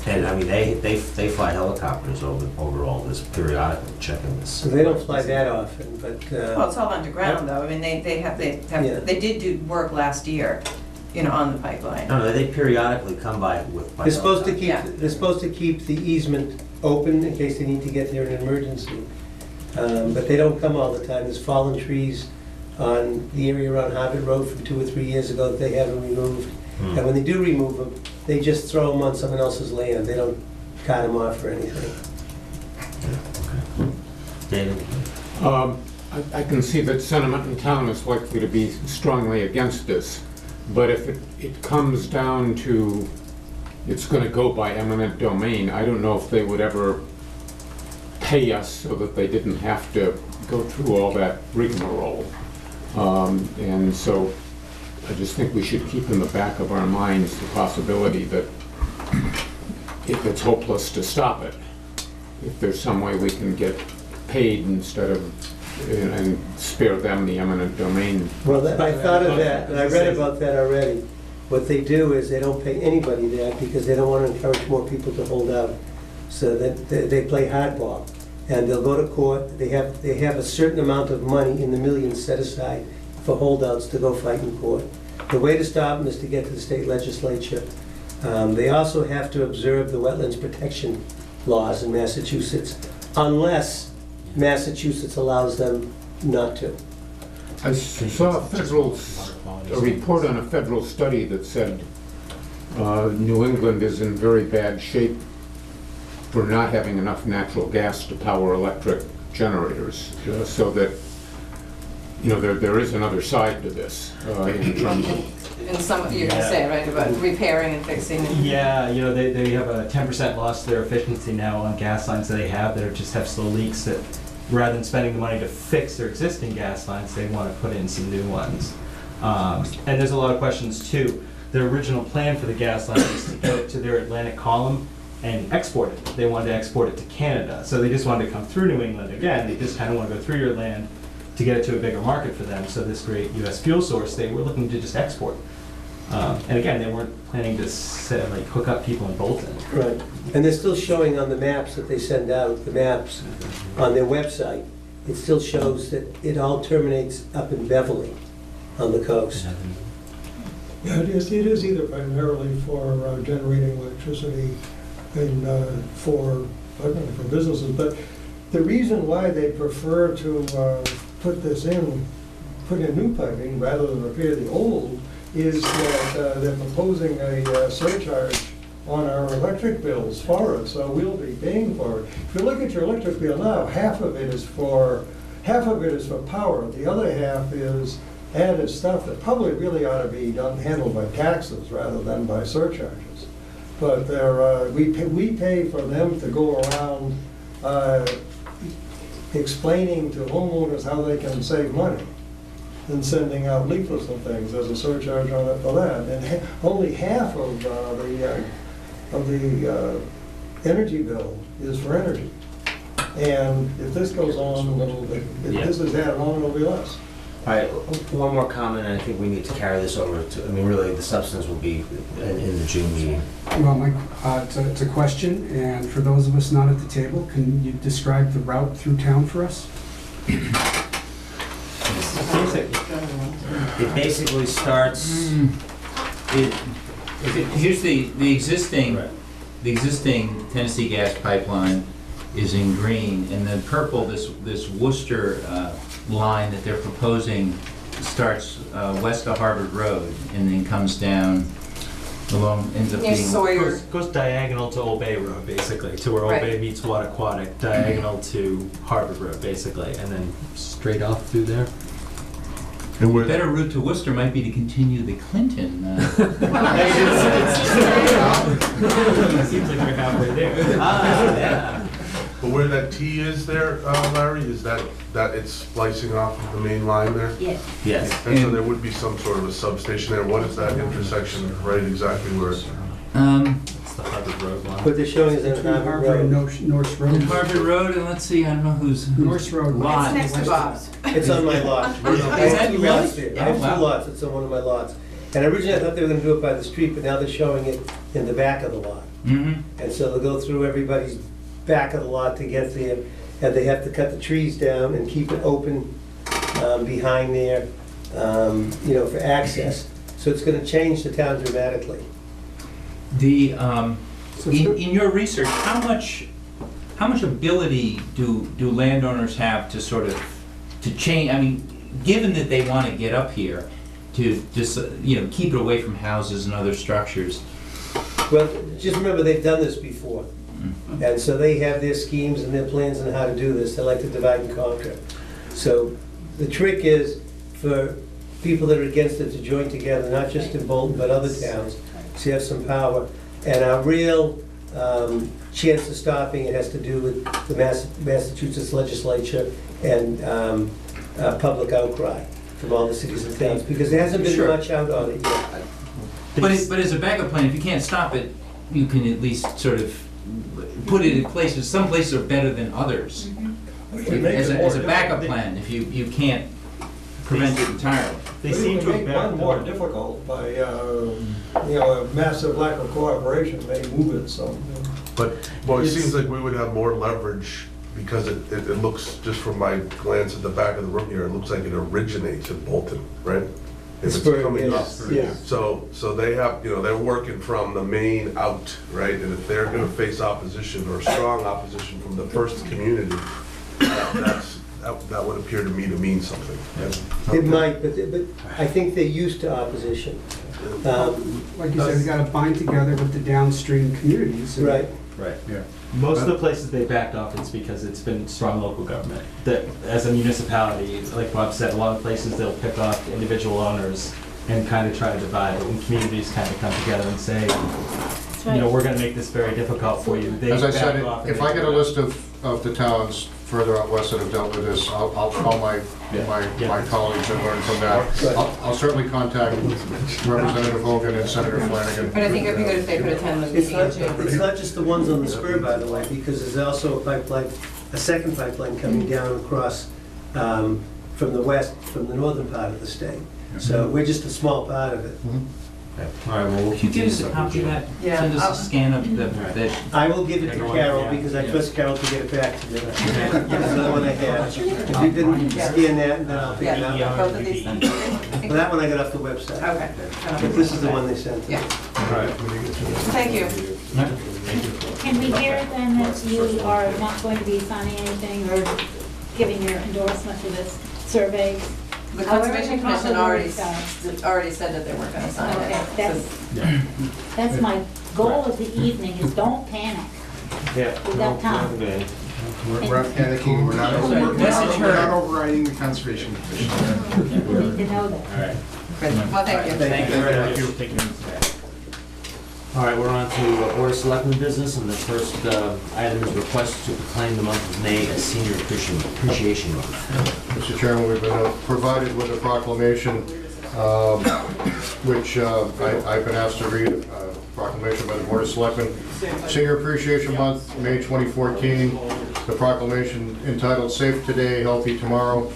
and I mean, they fly helicopters over all this periodically checking this. So they don't fly that often, but, Well, it's all underground though. I mean, Yeah. they did do work last year, on the pipeline. No, they periodically come by with. they're supposed to keep, Yeah. they're supposed to keep the easement open in case they need to get there in an emergency. But they don't come all the time. There's fallen trees on the area around Harvard Road from 2 or 3 years ago that they haven't removed. Hmm. And when they do remove them, they just throw them on someone else's land. They don't cut them off or anything. David? I can see that sentiment in town is likely to be strongly against this, but if it comes down to it's going to go by eminent domain, I don't know if they would ever pay us so that they didn't have to go through all that rigmarole. And so I just think we should keep in the back of our minds the possibility that if it's hopeless to stop it, if there's some way we can get paid instead of, and spare them the eminent domain. Well, I thought of that, and I read about that already. What they do is they don't pay anybody that because they don't want to encourage more people to hold out. So that they play hardball, and they'll go to court. They have a certain amount of money in the millions set aside for holdouts to go fight in court. The way to stop them is to get to the state legislature. They also have to observe the wetlands protection laws in Massachusetts, unless Massachusetts allows them not to. I saw a report on a federal study that said New England is in very bad shape for not having enough natural gas to power electric generators, so that, there is another side to this in terms of. And some, you can say, right, about repairing and fixing. Yeah, they have a 10% loss to their efficiency now on gas lines that they have that just have slow leaks that rather than spending the money to fix their existing gas lines, they want to put in some new ones. And there's a lot of questions too. Their original plan for the gas line was to go to their Atlantic column and export it. They wanted to export it to Canada. So they just wanted to come through New England again. They just kind of want to go through your land to get it to a bigger market for them. So this great US fuel source, they were looking to just export. And again, they weren't planning to hook up people in Bolton. Right, and they're still showing on the maps that they send out, the maps on their website, it still shows that it all terminates up in Beverly on the coast. Yeah, it is either primarily for generating electricity and for businesses, but the reason why they prefer to put in new piping rather than repair the old is that they're proposing a surcharge on our electric bills for us, so we'll be paying for it. If you look at your electric bill now, half of it is for power, the other half is added stuff that probably really ought to be handled by taxes rather than by surcharges. But we pay for them to go around explaining to homeowners how they can save money and sending out leaflets and things. There's a surcharge on it for that. And only half of the energy bill is for energy. And if this goes on a little bit, if this is added on, it'll be less. All right, one more comment, and I think we need to carry this over to, I mean, really, the substance will be in the June meeting. Well, Mike, it's a question, and for those of us not at the table, can you describe the route through town for us? It basically starts, Here's the existing, the existing Tennessee gas pipeline is in green, and then purple, this Worcester line that they're proposing starts west of Harvard Road and then comes down along, ends up Near being... Sawyer. Goes diagonal to Old Bay Road, basically, to where Old Right. Bay meets Wattaquatic, diagonal to Harvard Road, basically, and then straight off through there. A better route to Worcester might be to continue the Clinton. Seems like we're halfway there. yeah. But where that T is there, Larry, is that it's splicing off of the main line there? Yes. Yes. And so there would be some sort of a substation there. What is that intersection, right exactly where it's? It's the Harvard Road line. What they're showing is Between that Harvard and North Road. Harvard Road, and let's see, I don't know who's North Road. lot. It's next to Bob's. It's on my lot. I have two lots there. I have two lots, it's on one of my lots. And originally I thought they were gonna do it by the street, but now they're showing it in the back of the lot. Mhm. And so they'll go through everybody's back of the lot to get there, and they have to cut the trees down and keep it open behind there, for access. So it's gonna change the town dramatically. The, in your research, how much ability do landowners have to sort of, to change, I mean, given that they want to get up here, to just, keep it away from houses and other structures? Well, just remember, they've done this before. And so they have their schemes and their plans on how to do this. They like to divide and conquer. So the trick is for people that are against it to join together, not just in Bolton, but other towns, so you have some power. And our real chance of stopping it has to do with the Massachusetts legislature and public outcry from all the cities and towns, because there hasn't been much out on it yet. But as a backup plan, if you can't stop it, you can at least sort of put it in places, some places are better than others. As a backup plan, if you can't prevent it entirely. They seem to make one more difficult by, a massive lack of cooperation may move it some. But, well, it seems like we would have more leverage because it looks, just from my glance at the back of the room here, it looks like it originates in Bolton, right? If it's coming up. Yeah. So they have, they're working from the main out, right? And if they're gonna face opposition or strong opposition from the first community, that would appear to me to mean something. It might, but I think they're used to opposition. Like you said, we gotta bind together with the downstream communities. Right. Right. Yeah. Most of the places they backed off, it's because it's been strong local government. That as a municipality, like Bob said, a lot of places they'll pick off individual owners and kind of try to divide, but when communities kind of come together and say, we're going to make this very difficult for you. They As I said, back off and if they I get a do that. list of the towns further out west that have dealt with this, I'll call my colleagues and learn from that. I'll certainly contact Representative Hogan and Senator Flanagan. But I think it'd be good if they could attend the It's meeting in not, June. it's not just the ones on the spur, by the way, because there's also a second pipeline coming down across from the west, from the northern part of the state. So we're just a small part of it. All right, well, we'll Can you give us a copy of that? Yeah. Send us a scan of that. I will give it to Carol, because I trust Carol to get it back to me. That's another one I have. If you didn't scan that, then I'll pick it Yeah, up. both of these then? Well, that one I got off the website. Okay. But this is the one they sent. Yeah. All right. Thank you. Can we hear then that you are not going to be signing anything or giving your endorsement to this survey? The Conservation Commission already said that they weren't gonna sign it. Okay, that's my goal of the evening, is don't panic. Yeah. We've got time. We're not panicking, we're not overriding the Conservation Commission. We need to know that. All right. Well, thank you. Thank you very much. Thank you. All right, we're on to Board of Selectmen business, and the first item is request to proclaim the month of May as Senior Appreciation Month. Mr. Chairman, we've been provided with a proclamation, which I've been asked to read, proclamation by the Board of Selectmen. Senior Appreciation Month, May 2014. The proclamation entitled Safe Today, Healthy Tomorrow.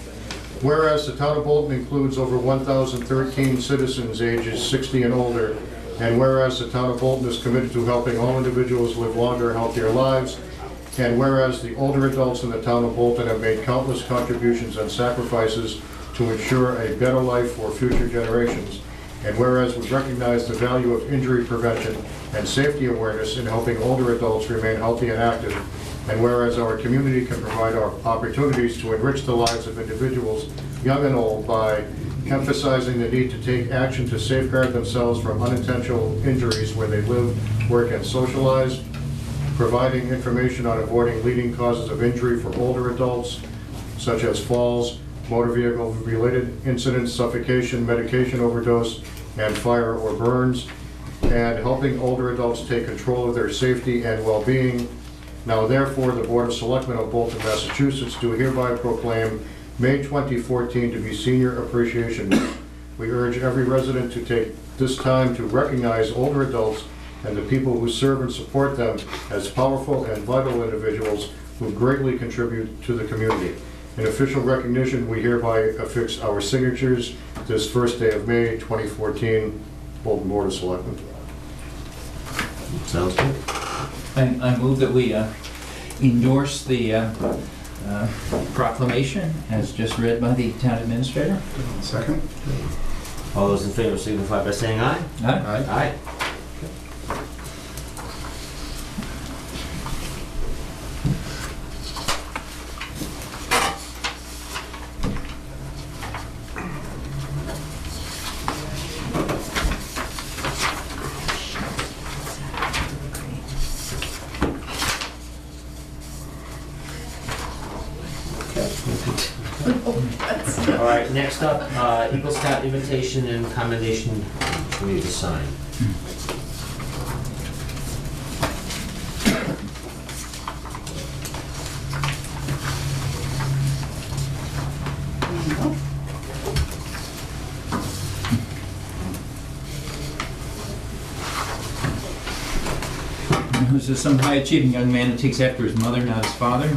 Whereas the town of Bolton includes over 1,013 citizens ages 60 and older, and whereas the town of Bolton is committed to helping all individuals live longer, healthier lives, and whereas the older adults in the town of Bolton have made countless contributions and sacrifices to ensure a better life for future generations, and whereas we recognize the value of injury prevention and safety awareness in helping older adults remain healthy and active, and whereas our community can provide opportunities to enrich the lives of individuals, young and old, by emphasizing the need to take action to safeguard themselves from unintentional injuries where they live, work, and socialize, providing information on avoiding leading causes of injury for older adults, such as falls, motor vehicle-related incidents, suffocation, medication overdose, and fire or burns, and helping older adults take control of their safety and well-being. Now therefore, the Board of Selectmen of Bolton, Massachusetts do hereby proclaim May 2014 to be Senior Appreciation Week. We urge every resident to take this time to recognize older adults and the people who serve and support them as powerful and vital individuals who greatly contribute to the community. In official recognition, we hereby affix our signatures this first day of May 2014, Bolton Board of Selectmen. Sounds good. I move that we endorse the proclamation as just read by the town administrator. Second? All those in favor signify by saying aye. Aye. Aye. All right, next up, Eagle Scout invitation and commendation we need to sign. This is some high-achieving young man who takes after his mother, not his father.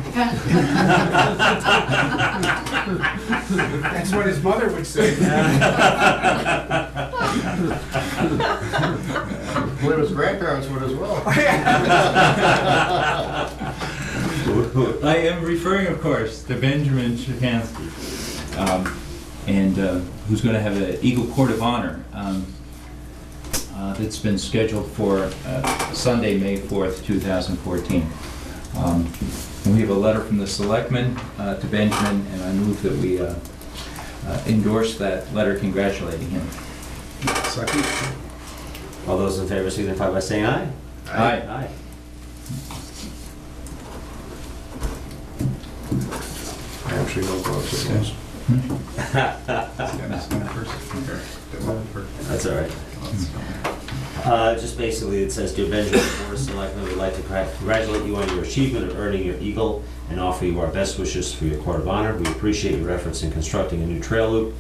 That's what his mother would say. I believe his grandparents would as well. I am referring, of course, to Benjamin Shakansky, and who's going to have an Eagle Court of Honor that's been scheduled for Sunday, May 4th, 2014. And we have a letter from the Selectmen to Benjamin, and I move that we endorse that letter congratulating him. Second? All those in favor signify by saying aye. Aye. Aye. I actually know both of those. That's all right. Just basically, it says, "Dear Benjamin, the Board of Selectmen would like to congratulate you on your achievement of earning your Eagle and offer you our best wishes for your Court of Honor. We appreciate your efforts in constructing a new trail loop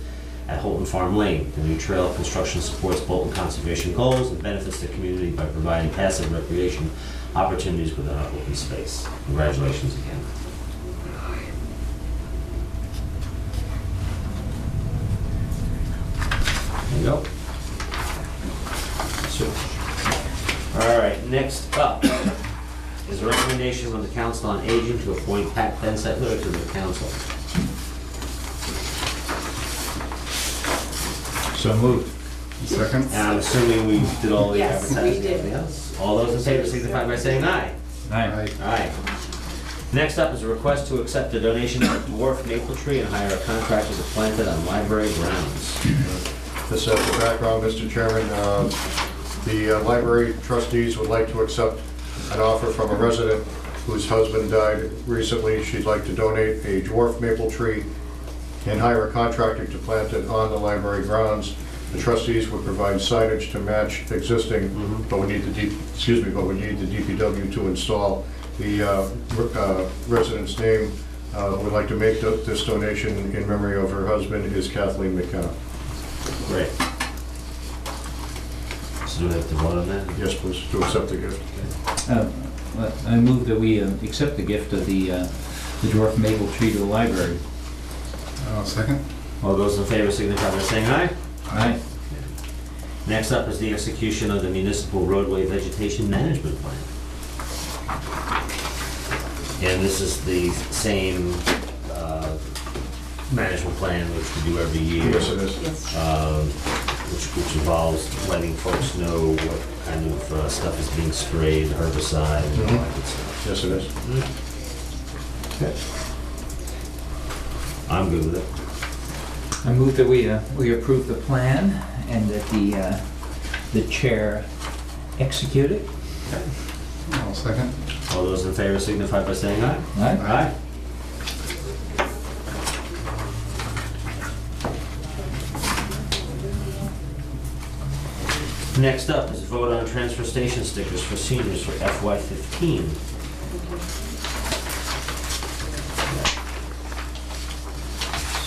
at Holton Farm Lane. The new trail construction supports Bolton conservation goals and benefits the community by providing passive recreation opportunities within our open space. Congratulations again." There you go. All right, next up is a recommendation from the Council on Aging to appoint Pat Bensettler to the council. So moved. Second? And I'm assuming we did all the Yes, we advertising and did. everything else. All those in favor signify by saying aye. Aye. Aye. Next up is a request to accept a donation of a dwarf maple tree and hire a contractor to plant it on library grounds. This as the background, Mr. Chairman, the library trustees would like to accept an offer from a resident whose husband died recently. She'd like to donate a dwarf maple tree and hire a contractor to plant it on the library grounds. The trustees would provide signage to match existing, but we need the DPW to install. The resident's name would like to make this donation in memory of her husband is Kathleen McKenna. Great. So do we have to vote on that? Yes, please, to accept the gift. I move that we accept the gift of the dwarf maple tree to the library. Second. All those in favor signify by saying aye. Aye. Next up is the execution of the municipal roadway vegetation management plan. And this is the same management plan which we do every year. Yes, it is. Which involves letting folks know what kind of stuff is being sprayed, herbicide, and all that good stuff. Yes, it is. Okay. I'm good with it. I move that we approve the plan and that the chair execute it. I'll second. All those in favor signify by saying aye. Aye. Aye. Next up is vote on transfer station stickers for seniors for FY15.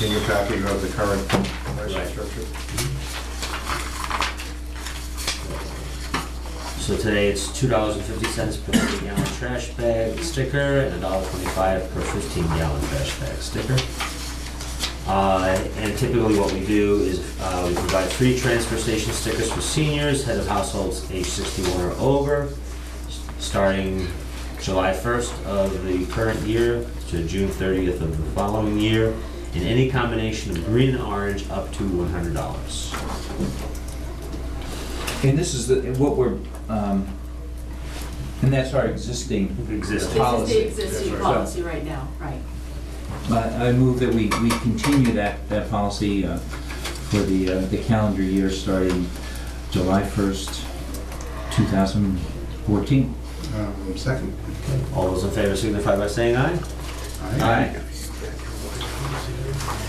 In your packet, you have the current pricing structure. So today it's $2.50 per 50-gallon trash bag sticker and $1.25 per 15-gallon trash bag sticker. And typically what we do is we provide free transfer station stickers for seniors, head of households age 61 or over, starting July 1st of the current year to June 30th of the following year, in any combination of green and orange up to $100. And this is what we're, and that's our existing policy. This is the existing policy right now, right. I move that we continue that policy for the calendar year starting July 1st, 2014. Second. All those in favor signify by saying aye. Aye.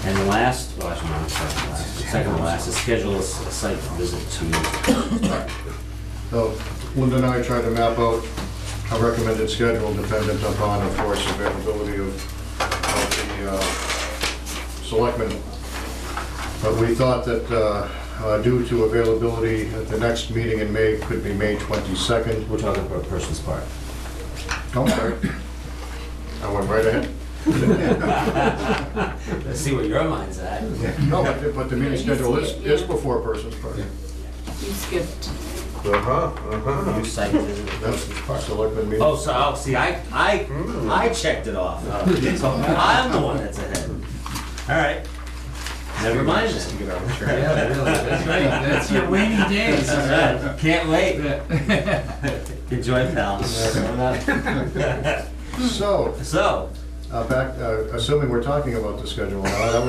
And the last, well, actually, not second to last, is schedule a site visit to. So Linda and I tried to map out a recommended schedule dependent upon, of course, availability of the selectmen. But we thought that due to availability, the next meeting in May could be May 22nd. We're talking about Person's Park. Oh, sorry. I went right ahead. Let's see where your mind's at. No, but the meeting schedule is before Person's Park. You skipped. You site visit at Person's Park. Selectmen meeting. Oh, so see, I checked it off. So I'm the one that's ahead. All right. Never mind. Yeah, really. That's right. That's your waning days. That's right. Can't wait. Enjoy, pal. So. Back, assuming we're talking about the schedule now, that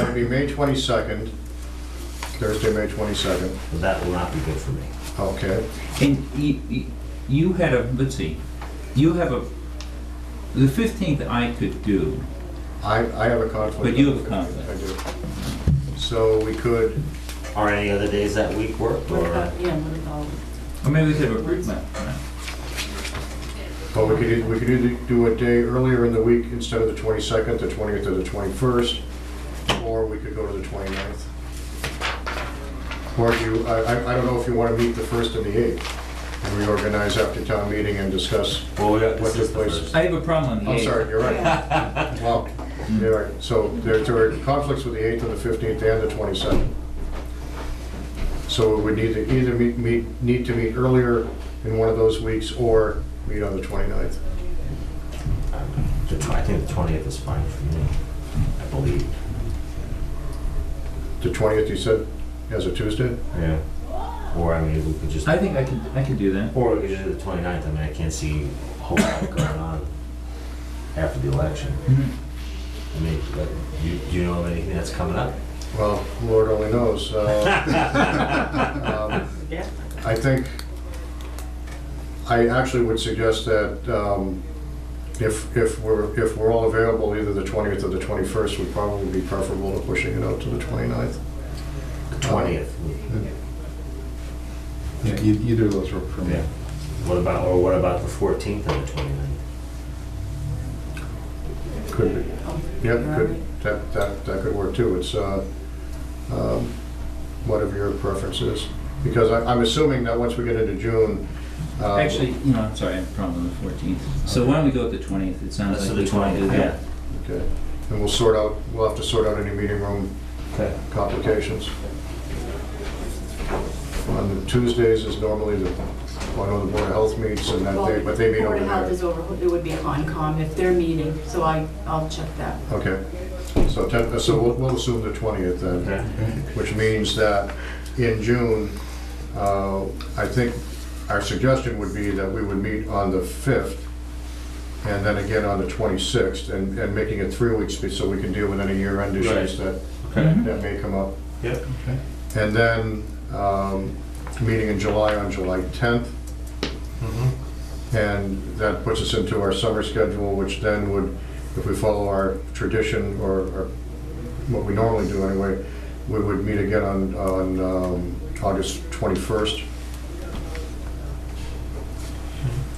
would be May 22nd, Thursday, May 22nd. But that will not be good for me. Okay. And you had let's see, you have the 15th I could do. I have a conflict. But you have a conflict. I do. So we could. Are any other days that week work? What about, what about? Or maybe we could have a group night. Well, we could either do a day earlier in the week instead of the 22nd, the 20th or the 21st, or we could go to the 29th. Or if you, I don't know if you want to meet the 1st and the 8th and reorganize after town meeting and discuss what took place. I have a problem on the 8th. I'm sorry, you're right. Well, you're right. So there are conflicts with the 8th and the 15th and the 27th. So we would need to either need to meet earlier in one of those weeks or meet on the 29th. I think the 20th is fine for me, I believe. The 20th, you said, as a Tuesday? Yeah. Or, I mean, we could just... I think I could do that. Or we could do the 29th. I mean, I can't see a whole lot going on after the election. Mm-hmm. I mean, do you know of anything that's coming up? Well, Lord only knows. I think, I actually would suggest that if we're all available, either the 20th or the 21st would probably be preferable to pushing it out to the 29th. The 20th. Yeah, either of those work for me. Yeah. What about the 14th and the 29th? Could be. Yep, that could work too. It's whatever your preference is. Because I'm assuming that once we get into June. Actually, no, I'm sorry, I have a problem with the 14th. So why don't we go with the 20th? It sounds like the we want to do 20th, that. Okay. And we'll have to sort out any meeting room complications. On the Tuesdays is normally I know the Board of Health meets, and but they meet over Board of Health there. is over, it would be Concom if they're meeting, so I'll check that. Okay, so we'll assume the 20th then, which means that in June, I think our suggestion would be that we would meet on the 5th, and then again on the 26th, and making it 3 weeks so we can deal with any year-end issues that may come up. Yep. And then meeting in July on July 10th. And that puts us into our summer schedule, which then would, if we follow our tradition, or what we normally do anyway, we would meet again on August 21st.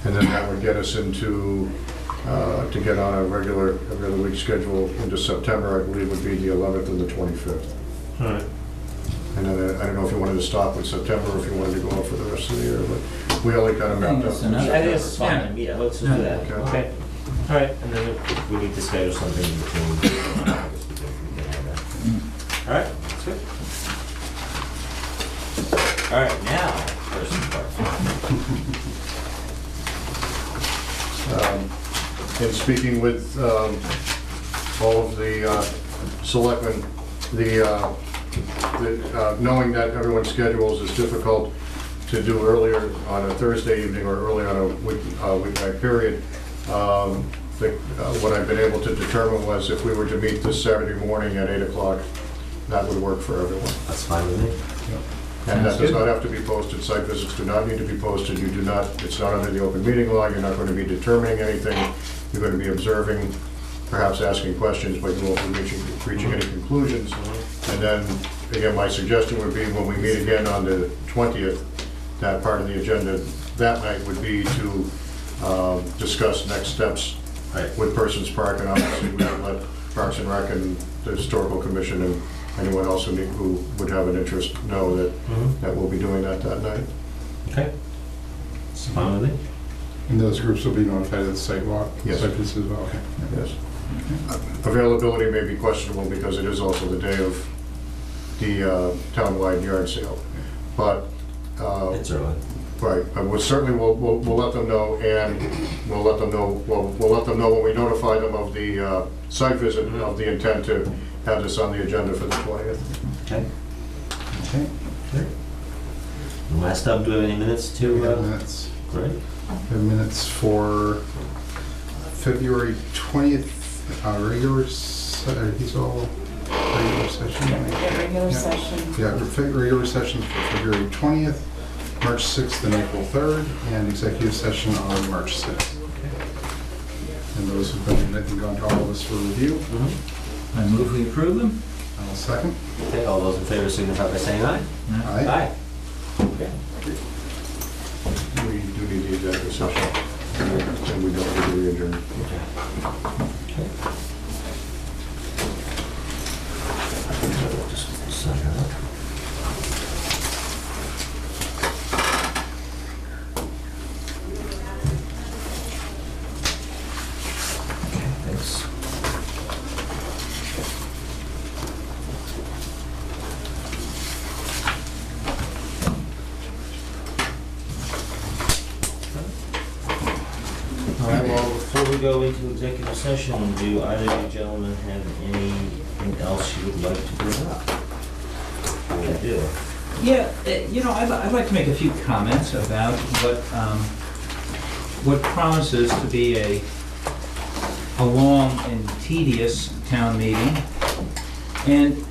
And then that would get us into, to get on a regular week schedule into September, I believe would be the 11th and the 25th. All right. And then I don't know if you wanted to stop with September or if you wanted to go on for the rest of the year, but we only kind of mapped out. I think it's fine, yeah, let's just do that. Okay. All right, and then if we need to schedule something in between. All right, that's good. All right, now, first part. In speaking with all of the selectmen, knowing that everyone's schedules is difficult to do earlier on a Thursday evening or early on a weeknight period, what I've been able to determine was if we were to meet this Saturday morning at 8 o'clock, that would work for everyone. That's fine with me. And that does not have to be posted. Site visits do not need to be posted. You do not, it's not under the open meeting law. You're not going to be determining anything. You're going to be observing, perhaps asking questions, but you won't be reaching any conclusions. And then, again, my suggestion would be when we meet again on the 20th, that part of the agenda that night would be to discuss next steps with Persons Park, and obviously we would let Parks and Rec and the Historical Commission and anyone else who would have an interest know that that we'll be doing that night. Okay. It's fine with me. And those groups will be notified of the sidewalk? Yes. Site visits as well, okay. Yes. Availability may be questionable because it is also the day of the town-wide yard sale. But it's early. Right, but we'll certainly we'll let them know, and we'll let them know when we notify them of the site visit of the intent to have this on the agenda for the 20th. Okay. Okay. Last up, do we have any minutes to? We have minutes. Great. We have minutes for February 20th, regular, these all regular session. Yeah, regular session. Yeah, regular sessions for February 20th, March 6th and April 3rd, and executive session on March 6th. And those have been, I think, gone to all of us for review. I move we approve them. I'll second. Okay, all those in favor signify by saying aye. Aye. Aye. Okay. We do need the executive session, and we don't need to re-adjourn. Just sign that up. Okay, thanks. All right, well, before we go into executive session, do either of you gentlemen have anything else you would like to bring up? What do you do? Yeah, I'd like to make a few comments about what promises to be a long and tedious town meeting. And,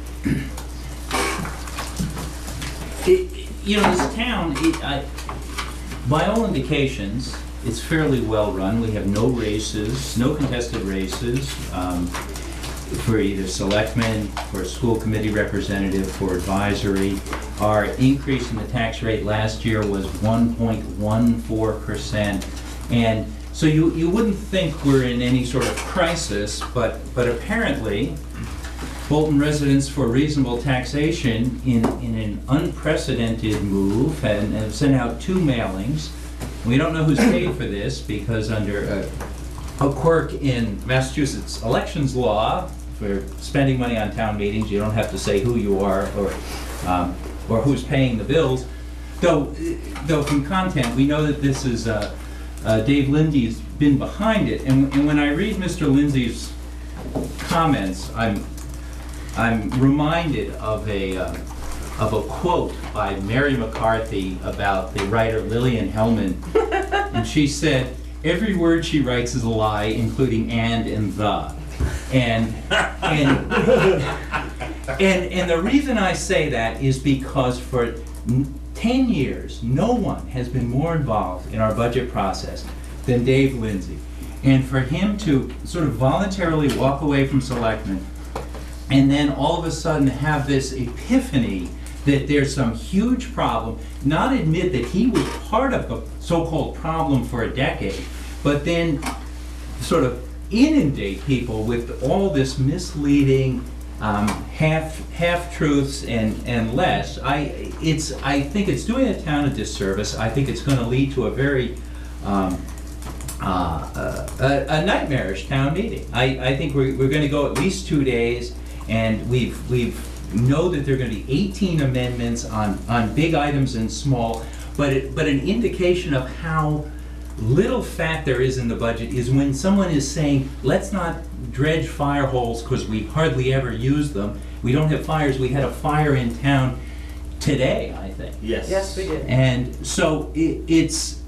this town, by all indications, it's fairly well-run. We have no races, no contested races for either selectmen, for a school committee representative, for advisory. Our increase in the tax rate last year was 1.14%. And so you wouldn't think we're in any sort of crisis, but apparently Bolton residents for reasonable taxation in an unprecedented move and have sent out 2 mailings. We don't know who's paid for this because under a quirk in Massachusetts elections law, for spending money on town meetings. You don't have to say who you are or who's paying the bills. Though from content, we know that this is, Dave Lindsay's been behind it. And when I read Mr. Lindsay's comments, I'm reminded of a quote by Mary McCarthy about the writer Lillian Hellman. And she said, every word she writes is a lie, including and the. And the reason I say that is because for 10 years, no one has been more involved in our budget process than Dave Lindsay. And for him to sort of voluntarily walk away from Selectmen and then all of a sudden have this epiphany that there's some huge problem, not admit that he was part of the so-called problem for a decade, but then sort of inundate people with all this misleading half-truths and less. I think it's doing the town a disservice. I think it's going to lead to a very a nightmarish town meeting. I think we're going to go at least 2 days, and we've know that there are going to be 18 amendments on big items and small, but an indication of how little fat there is in the budget is when someone is saying, let's not dredge fire holes because we hardly ever use them. We don't have fires. We had a fire in town today, I think. Yes. Yes, we did. And so it's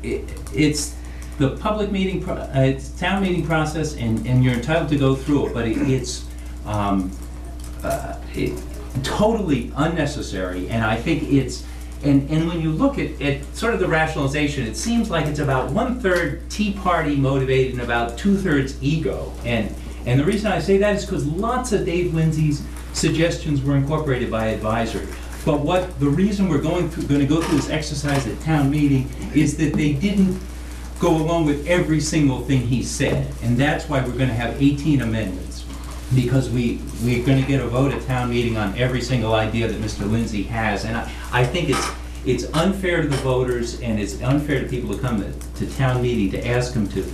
the public meeting, it's town meeting process, and you're entitled to go through it, but it's totally unnecessary, and I think it's, and when you look at sort of the rationalization, it seems like it's about 1/3 Tea Party motivated and about 2/3 ego, and the reason I say that is because lots of Dave Lindsay's suggestions were incorporated by advisory. But the reason we're going to go through this exercise at town meeting is that they didn't go along with every single thing he said, and that's why we're going to have 18 amendments. Because we're going to get a vote at town meeting on every single idea that Mr. Lindsay has. And I think it's unfair to the voters, and it's unfair to people to come to town meeting to ask them to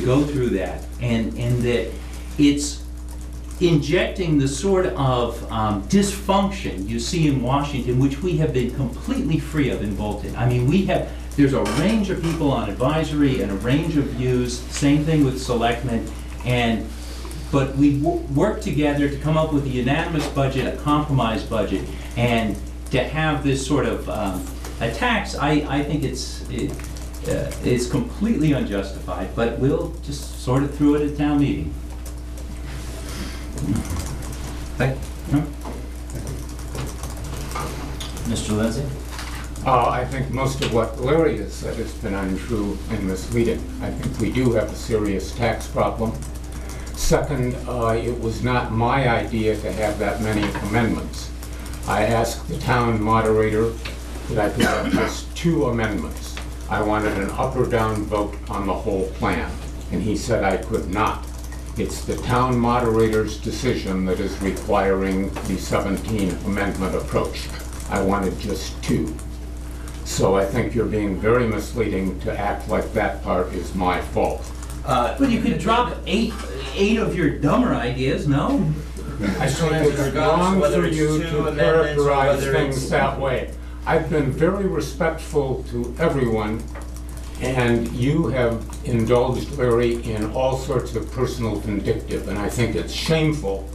go through that. And that it's injecting the sort of dysfunction you see in Washington, which we have been completely free of in Bolton. I mean, there's a range of people on advisory and a range of views, same thing with selectmen, but we work together to come up with a unanimous budget, a compromise budget, and to have this sort of attacks, I think it's completely unjustified, but we'll just sort it through it at town meeting. Thank you. Mr. Lindsay? I think most of what Larry has said has been untrue and misleading. I think we do have a serious tax problem. Second, it was not my idea to have that many amendments. I asked the town moderator that I could have just 2 amendments. I wanted an up or down vote on the whole plan, and he said I could not. It's the town moderator's decision that is requiring the 17 amendment approach. I wanted just 2. So I think you're being very misleading to act like that part is my fault. But you could drop eight of your dumber ideas, no? I think it's wrong for you to characterize things that way. I've been very respectful to everyone, and you have indulged Larry in all sorts of personal vindictive, and I think it's shameful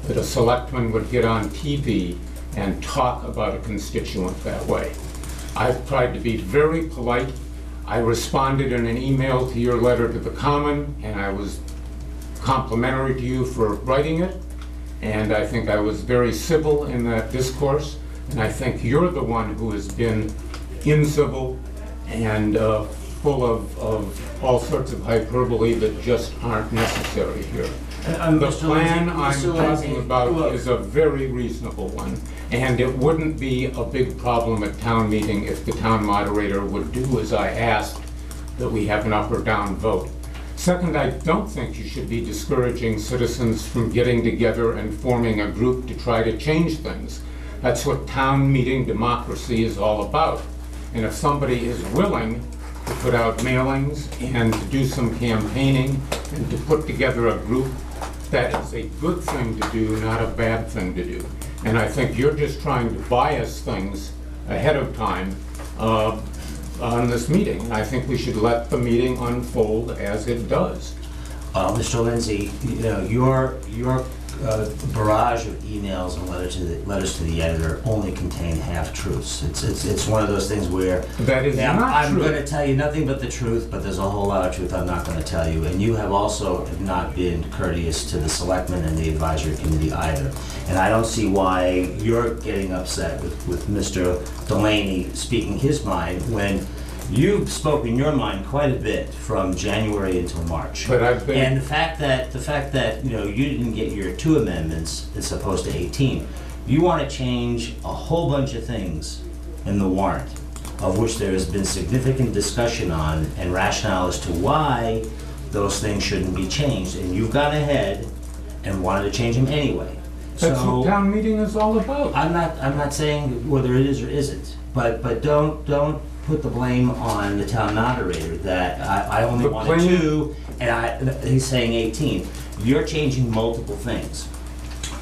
that a selectman would get on TV and talk about a constituent that way. I've tried to be very polite. I responded in an email to your letter to the Common, and I was complimentary to you for writing it, and I think I was very civil in that discourse, and I think you're the one who has been incivil and full of all sorts of hyperbole that just aren't necessary here. The plan I'm talking about is a very reasonable one, and it wouldn't be a big problem at town meeting if the town moderator would do as I asked, that we have an up or down vote. Second, I don't think you should be discouraging citizens from getting together and forming a group to try to change things. That's what town meeting democracy is all about. And if somebody is willing to put out mailings and to do some campaigning and to put together a group that is a good thing to do, not a bad thing to do. And I think you're just trying to bias things ahead of time on this meeting. And I think we should let the meeting unfold as it does. Mr. Lindsay, you know, your barrage of emails and letters to the editor only contain half-truths. It's one of those things where That is not I'm true. going to tell you nothing but the truth, but there's a whole lot of truth I'm not going to tell you. And you have also not been courteous to the selectmen and the advisory committee either. And I don't see why you're getting upset with Mr. Delaney speaking his mind when you've spoken your mind quite a bit from January until March. But I've been- And the fact that, you know, you didn't get your 2 amendments as opposed to 18, you want to change a whole bunch of things in the warrant, of which there has been significant discussion on and rationale as to why those things shouldn't be changed. And you've gone ahead and wanted to change them anyway. That's So what town meeting is all about. I'm not saying whether it is or isn't, but don't put the blame on the town moderator that I only The wanted blame- 2 and he's saying 18. You're changing multiple things.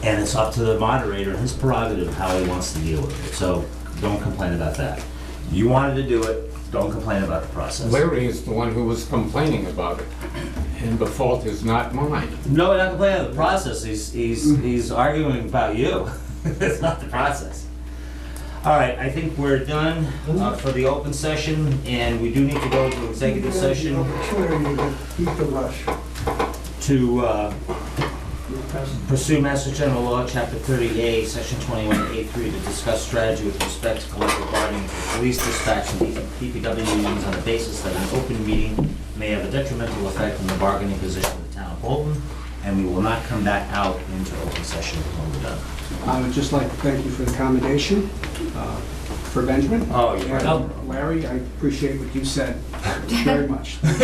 And it's up to the moderator and his prerogative how he wants to deal with it. So don't complain about that. You wanted to do it, don't complain about the process. Larry is the one who was complaining about it, and the fault is not mine. No, we're not complaining about the process. He's arguing about you. It's not the process. All right, I think we're done for the open session, and we do need to go into executive session Beat the rush. to pursue Master General Law, Chapter 30A, Section 21A3, to discuss strategy with respect to collective bargaining for police dispatch and DPW unions on the basis that an open meeting may have a detrimental effect on the bargaining position of the town of Bolton, and we will not come back out into open session when we're done. I would just like to thank you for the accommodation for Benjamin. Oh, you're And welcome. Larry, I appreciate what you said very much. Good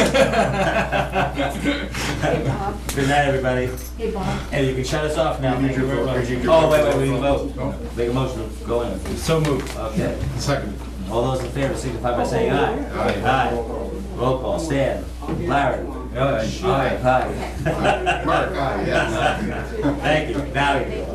night, everybody. Hey, Bob. And you can shut us off now. Thank you very much. Oh, wait, we can vote. Make a motion to go in. So moved. Okay. Second. All those in favor signify by saying aye. Aye. Roll call. Stan. Larry. Aye. Aye. Mark, yes. Thank you. Now you.